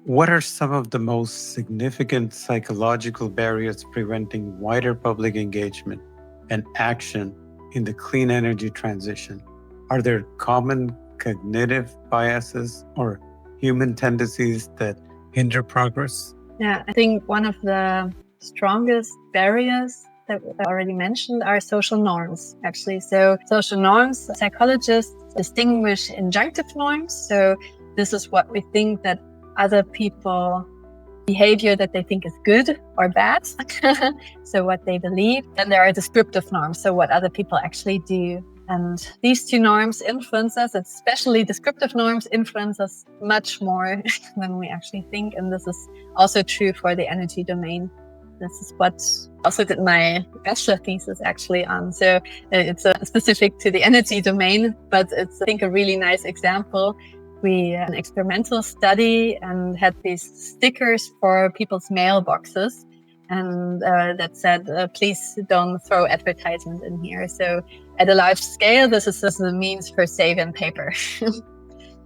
what are some of the most significant psychological barriers preventing wider public engagement and action in the clean energy transition? Are there common cognitive biases or human tendencies that hinder progress? Yeah, I think one of the strongest barriers that I already mentioned are social norms, actually. So social norms, psychologists distinguish injunctive norms. So this is what we think that other people behavior that they think is good or bad. So what they believe. Then there are descriptive norms. So what other people actually do. And these two norms influence us, especially descriptive norms influence us much more than we actually think. And this is also true for the energy domain. This is what I also did my bachelor thesis actually on. So it's specific to the energy domain, but it's, I think, a really nice example. We had an experimental study and had these stickers for people's mailboxes. And that said, please don't throw advertisement in here. So at a large scale, this is a means for saving paper.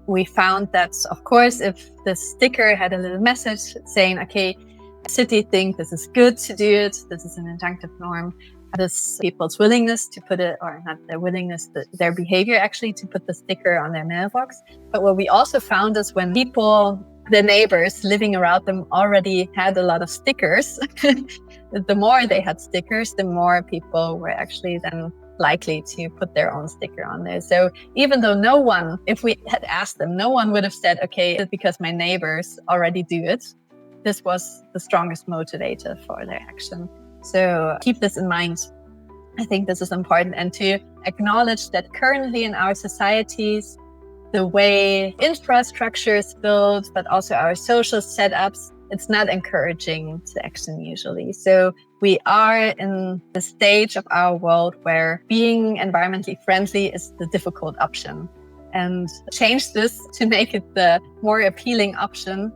We found that, of course, if the sticker had a little message saying, okay, city think this is good to do it, this is an injunctive norm, this people's willingness to put it, or not their willingness, their behavior actually to put the sticker on their mailbox. But what we also found is when people, the neighbors living around them already had a lot of stickers, the more they had stickers, the more people were actually then likely to put their own sticker on there. So even though no one, if we had asked them, no one would have said, okay, it's because my neighbors already do it. This was the strongest motivator for their action. So keep this in mind. I think this is important. And to acknowledge that currently in our societies, the way infrastructure is built, but also our social setups, it's not encouraging to action usually. So we are in the stage of our world where being environmentally friendly is the difficult option. And change this to make it the more appealing option,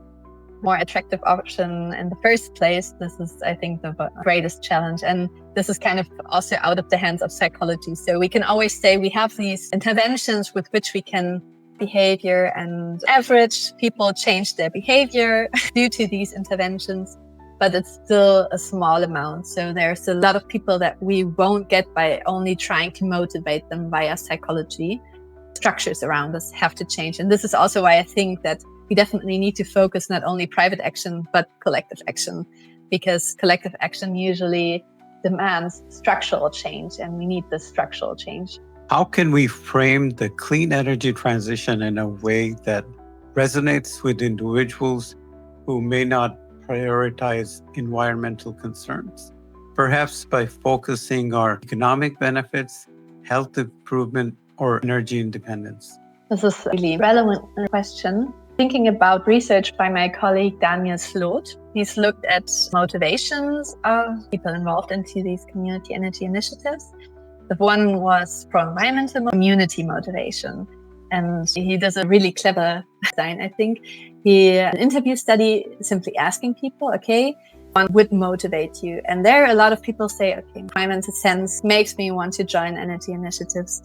more attractive option in the first place. This is, I think, the greatest challenge. And this is kind of also out of the hands of psychology. So we can always say we have these interventions with which we can behavior and average people change their behavior due to these interventions, but it's still a small amount. So there's a lot of people that we won't get by only trying to motivate them via psychology. Structures around us have to change. And this is also why I think that we definitely need to focus not only private action, but collective action, because collective action usually demands structural change, and we need this structural change. How can we frame the clean energy transition in a way that resonates with individuals who may not prioritize environmental concerns? Perhaps by focusing on economic benefits, health improvement, or energy independence. This is a really relevant question. Thinking about research by my colleague Daniel Slot, he's looked at motivations of people involved into these community energy initiatives. The one was pro-environmental community motivation. And he does a really clever design, I think. An interview study simply asking people, okay, what would motivate you? And there a lot of people say, okay, environmental sense makes me want to join energy initiatives,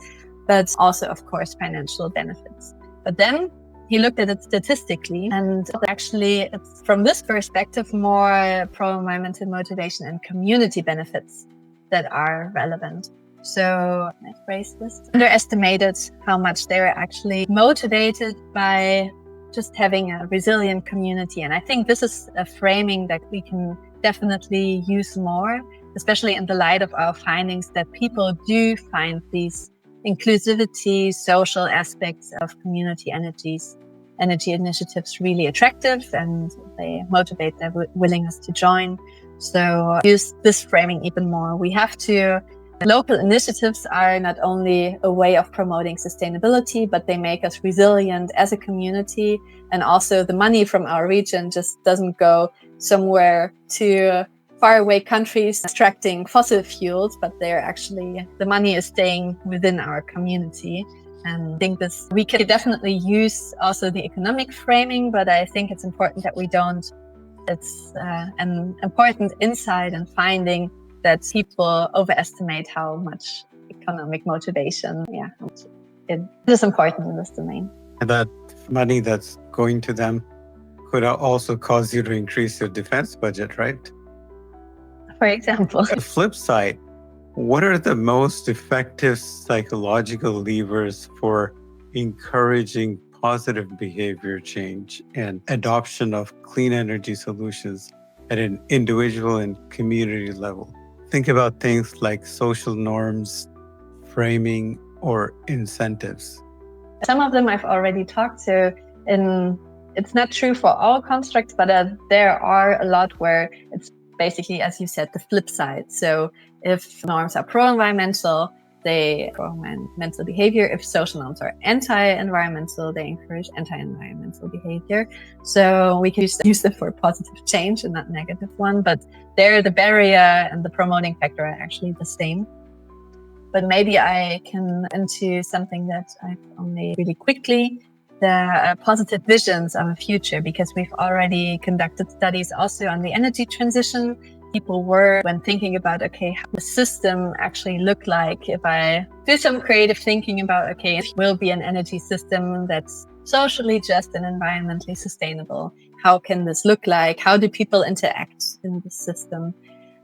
but also, of course, financial benefits. But then he looked at it statistically, and actually it's from this perspective more pro-environmental motivation and community benefits that are relevant. So I phrase this, underestimated how much they're actually motivated by just having a resilient community. And I think this is a framing that we can definitely use more, especially in the light of our findings that people do find these inclusivity, social aspects of community energy initiatives really attractive, and they motivate their willingness to join. So use this framing even more. Local initiatives are not only a way of promoting sustainability, but they make us resilient as a community. And also the money from our region just doesn't go somewhere to faraway countries extracting fossil fuels, but the money is staying within our community. And I think we can definitely use also the economic framing, but I think it's important that we don't. It's an important insight and finding that people overestimate how much economic motivation, it is important in this domain. And that money that's going to them could also cause you to increase your defense budget, right? For example. The flip side, what are the most effective psychological levers for encouraging positive behavior change and adoption of clean energy solutions at an individual and community level? Think about things like social norms, framing, or incentives. Some of them I've already talked to. It's not true for all constructs, but there are a lot where it's basically, as you said, the flip side. So if norms are pro-environmental, they pro-environmental behavior. If social norms are anti-environmental, they encourage anti-environmental behavior. So we can use them for positive change and not negative one. But there, the barrier and the promoting factor are actually the same. But maybe I can into something that I've only really quickly, the positive visions of a future, because we've already conducted studies also on the energy transition. People were, when thinking about, okay, how the system actually look like, if I do some creative thinking about, okay, it will be an energy system that's socially just and environmentally sustainable. How can this look like? How do people interact in the system?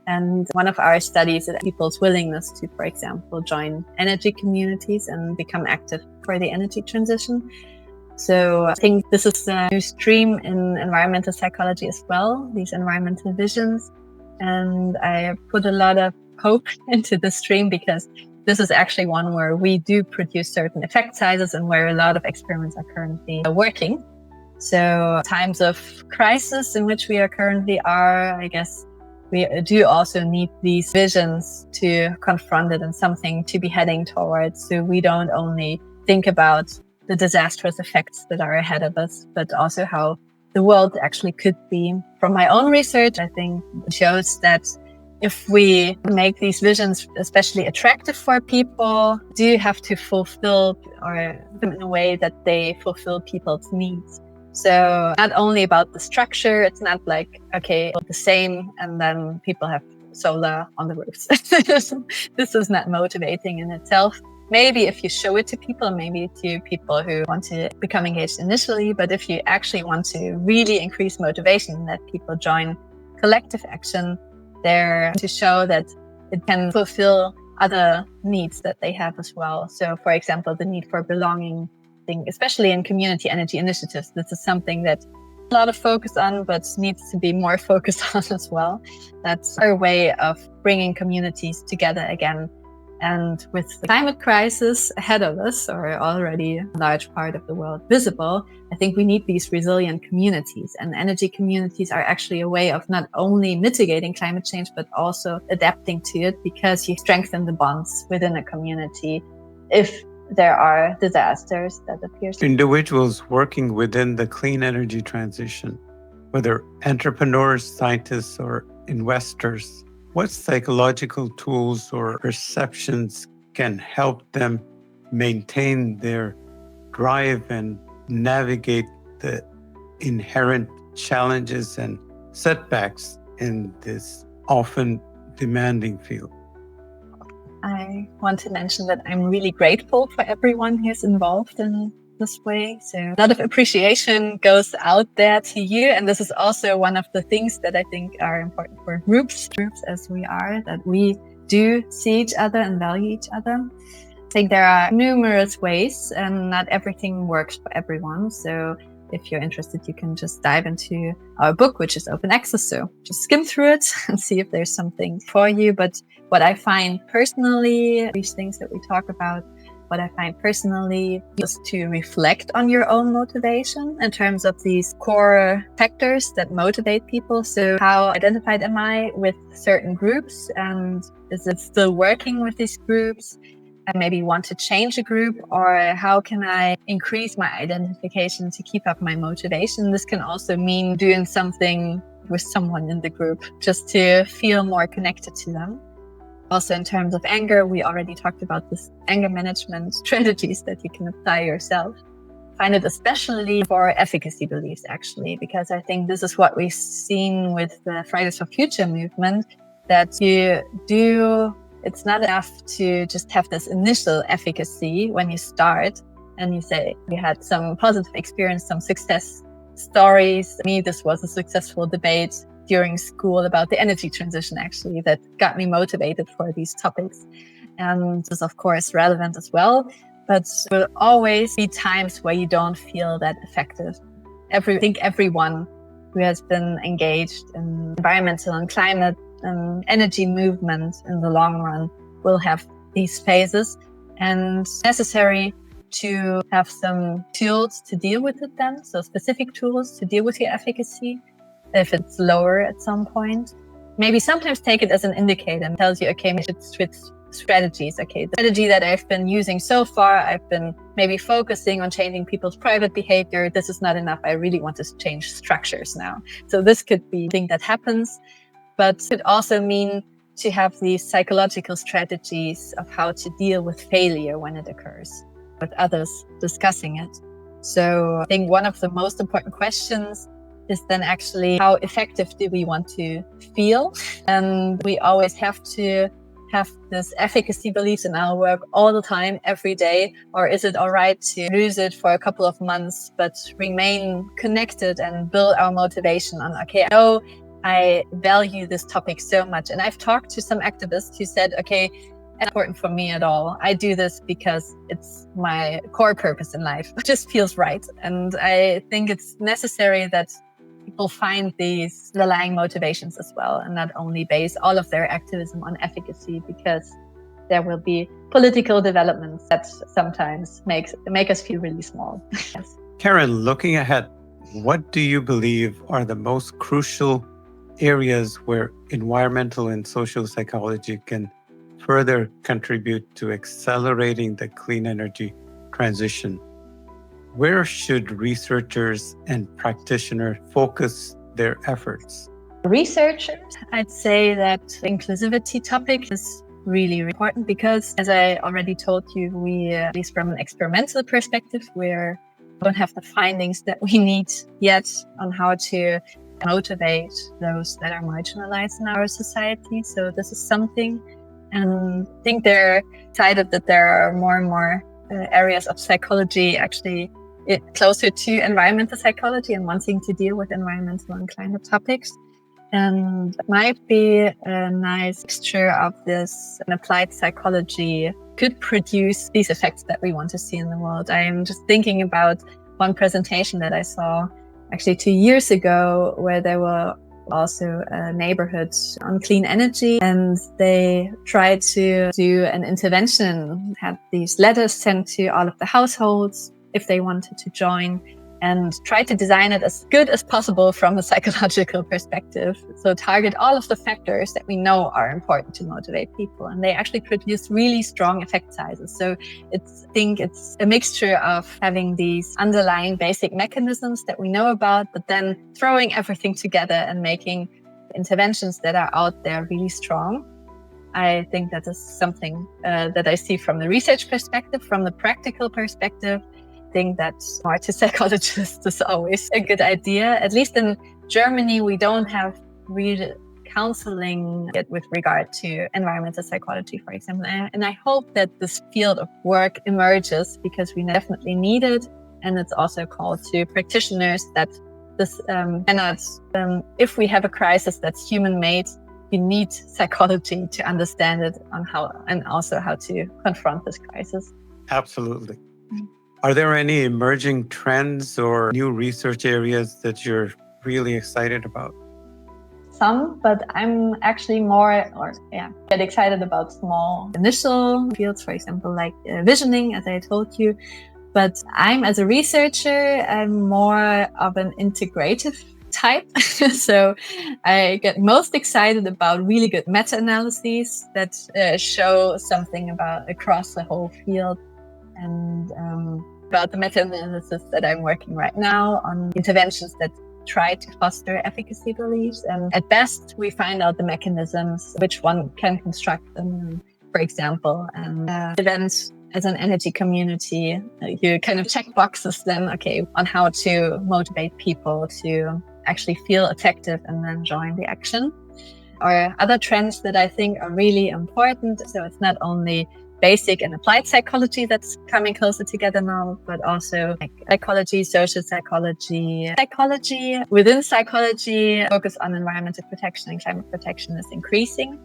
And one of our studies is people's willingness to, for example, join energy communities and become active for the energy transition. So I think this is a new stream in environmental psychology as well, these environmental visions. And I put a lot of hope into this stream because this is actually one where we do produce certain effect sizes and where a lot of experiments are currently working. So times of crisis in which we are currently are, I guess we do also need these visions to confront it and something to be heading towards. So we don't only think about the disastrous effects that are ahead of us, but also how the world actually could be. From my own research, I think it shows that if we make these visions especially attractive for people, do have to fulfill or in a way that they fulfill people's needs. So not only about the structure, it's not like, okay, the same and then people have solar on the roofs. This is not motivating in itself. Maybe if you show it to people, maybe to people who want to become engaged initially, but if you actually want to really increase motivation, that people join collective action there to show that it can fulfill other needs that they have as well. So for example, the need for belonging, especially in community energy initiatives, this is something that a lot of focus on, but needs to be more focused on as well. That's our way of bringing communities together again. And with the climate crisis ahead of us, or already a large part of the world visible, I think we need these resilient communities. And energy communities are actually a way of not only mitigating climate change, but also adapting to it, because you strengthen the bonds within a community if there are disasters that appear. Individuals working within the clean energy transition, whether entrepreneurs, scientists, or investors, what psychological tools or perceptions can help them maintain their drive and navigate the inherent challenges and setbacks in this often demanding field? I want to mention that I'm really grateful for everyone who's involved in this way. So a lot of appreciation goes out there to you. And this is also one of the things that I think are important for groups as we are, that we do see each other and value each other. I think there are numerous ways and not everything works for everyone. So if you're interested, you can just dive into our book, which is open access. So just skim through it and see if there's something for you. But what I find personally, these things that we talk about, what I find personally is to reflect on your own motivation in terms of these core factors that motivate people. So how identified am I with certain groups, and is it still working with these groups? I maybe want to change a group, or how can I increase my identification to keep up my motivation? This can also mean doing something with someone in the group just to feel more connected to them. Also, in terms of anger, we already talked about this anger management strategies that you can apply yourself. I find it especially for efficacy beliefs, actually, because I think this is what we've seen with the Fridays for Future movement, that it's not enough to just have this initial efficacy when you start and you say, we had some positive experience, some success stories. For me, this was a successful debate during school about the energy transition, actually, that got me motivated for these topics. And this is, of course, relevant as well, but there will always be times where you don't feel that effective. I think everyone who has been engaged in environmental and climate and energy movement in the long run will have these phases, and it's necessary to have some tools to deal with it then. So specific tools to deal with your efficacy if it's lower at some point. Maybe sometimes take it as an indicator and tells you, okay, I should switch strategies. Okay, the strategy that I've been using so far, I've been maybe focusing on changing people's private behavior. This is not enough. I really want to change structures now. So this could be a thing that happens, but it could also mean to have these psychological strategies of how to deal with failure when it occurs, with others discussing it. So I think one of the most important questions is then actually, how effective do we want to feel? And we always have to have this efficacy beliefs in our work all the time, every day, or is it all right to lose it for a couple of months, but remain connected and build our motivation on, okay, I know I value this topic so much. And I've talked to some activists who said, okay, it's not important for me at all. I do this because it's my core purpose in life. It just feels right. And I think it's necessary that people find these underlying motivations as well, and not only base all of their activism on efficacy, because there will be political developments that sometimes make us feel really small. Yes. Karen, looking ahead, what do you believe are the most crucial areas where environmental and social psychology can further contribute to accelerating the clean energy transition? Where should researchers and practitioners focus their efforts? Researchers, I'd say that the inclusivity topic is really important because, as I already told you, we, at least from an experimental perspective, we don't have the findings that we need yet on how to motivate those that are marginalized in our society. So this is something, and I think they're excited that there are more and more areas of psychology actually closer to environmental psychology and wanting to deal with environmental and climate topics. And it might be a nice mixture of this, and applied psychology could produce these effects that we want to see in the world. I'm just thinking about one presentation that I saw actually 2 years ago, where there were also neighborhoods on clean energy, and they tried to do an intervention, had these letters sent to all of the households if they wanted to join, and try to design it as good as possible from a psychological perspective. So target all of the factors that we know are important to motivate people. And they actually produce really strong effect sizes. So I think it's a mixture of having these underlying basic mechanisms that we know about, but then throwing everything together and making interventions that are out there really strong. I think that is something that I see from the research perspective. From the practical perspective, I think that smart to psychologists is always a good idea. At least in Germany, we don't have real counseling yet with regard to environmental psychology, for example. And I hope that this field of work emerges, because we definitely need it. And it's also called to practitioners that this cannot, if we have a crisis that's human-made, you need psychology to understand it and also how to confront this crisis. Absolutely. Are there any emerging trends or new research areas that you're really excited about? Some, but I'm actually get excited about small initial fields, for example, like visioning, as I told you. But as a researcher, I'm more of an integrative type. So I get most excited about really good meta-analyses that show something across the whole field. And about the meta-analysis that I'm working right now on interventions that try to foster efficacy beliefs. And at best, we find out the mechanisms, which one can construct them. For example, events as an energy community, you kind of check boxes then, on how to motivate people to actually feel effective and then join the action. Or other trends that I think are really important. So it's not only basic and applied psychology that's coming closer together now, but also like psychology, social psychology. Psychology within psychology, focus on environmental protection and climate protection is increasing,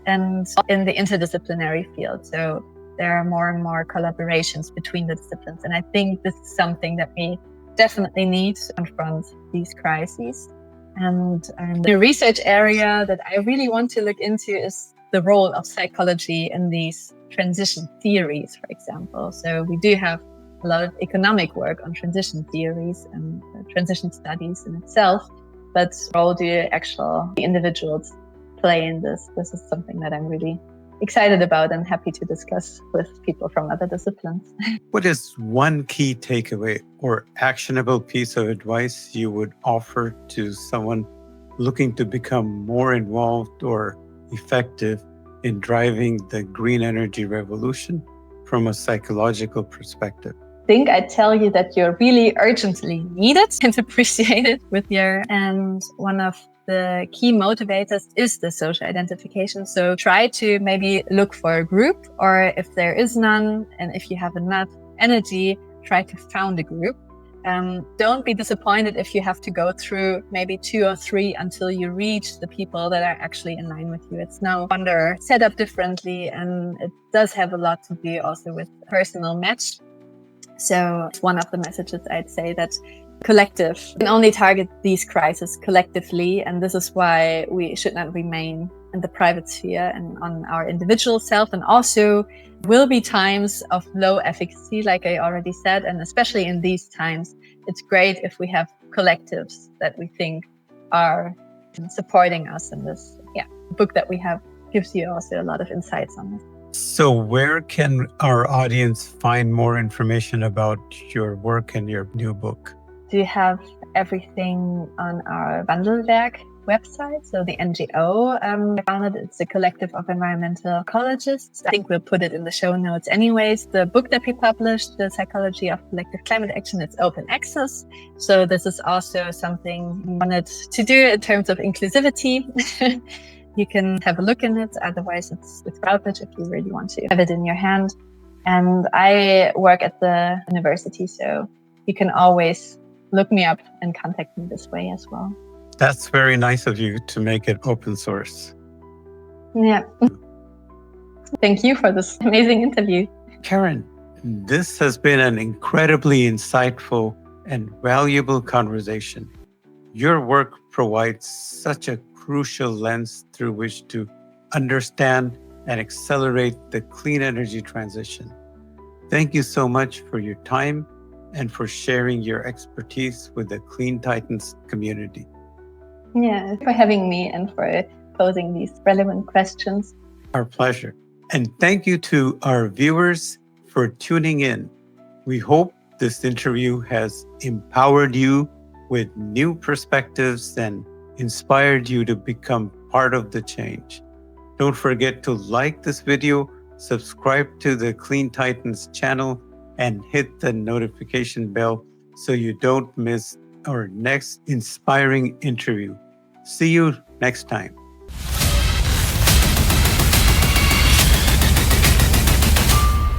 and in the interdisciplinary field. So there are more and more collaborations between the disciplines. And I think this is something that we definitely need to confront these crises. And the research area that I really want to look into is the role of psychology in these transition theories, for example. So we do have a lot of economic work on transition theories and transition studies in itself, but what role do the individuals play in this? This is something that I'm really excited about and happy to discuss with people from other disciplines. What is one key takeaway or actionable piece of advice you would offer to someone looking to become more involved or effective in driving the green energy revolution from a psychological perspective? I think I'd tell you that you're really urgently needed and appreciated and one of the key motivators is the social identification. So try to maybe look for a group, or if there is none, and if you have enough energy, try to found a group. Don't be disappointed if you have to go through maybe 2 or 3 until you reach the people that are actually in line with you. It's no wonder set up differently, and it does have a lot to do also with personal match. So it's one of the messages I'd say that collective can only target these crises collectively, and this is why we should not remain in the private sphere and on our individual self. And also will be times of low efficacy, like I already said, and especially in these times, it's great if we have collectives that we think are supporting us in this. The book that we have gives you also a lot of insights on this. So where can our audience find more information about your work and your new book? Do have everything on our Wandelwerk website. So the NGO founded, it's a collective of environmental ecologists. I think we'll put it in the show notes anyways. The book that we published, The Psychology of Collective Climate Action, it's open access. So this is also something we wanted to do in terms of inclusivity. You can have a look in it. Otherwise, it's Routledge if you really want to have it in your hand. And I work at the university, so you can always look me up and contact me this way as well. That's very nice of you to make it open source. Yeah. Thank you for this amazing interview. Karen, this has been an incredibly insightful and valuable conversation. Your work provides such a crucial lens through which to understand and accelerate the clean energy transition. Thank you so much for your time and for sharing your expertise with the CleanTitans community. Yeah, for having me and for posing these relevant questions. Our pleasure. And thank you to our viewers for tuning in. We hope this interview has empowered you with new perspectives and inspired you to become part of the change. Don't forget to like this video, subscribe to the CleanTitans channel, and hit the notification bell so you don't miss our next inspiring interview. See you next time.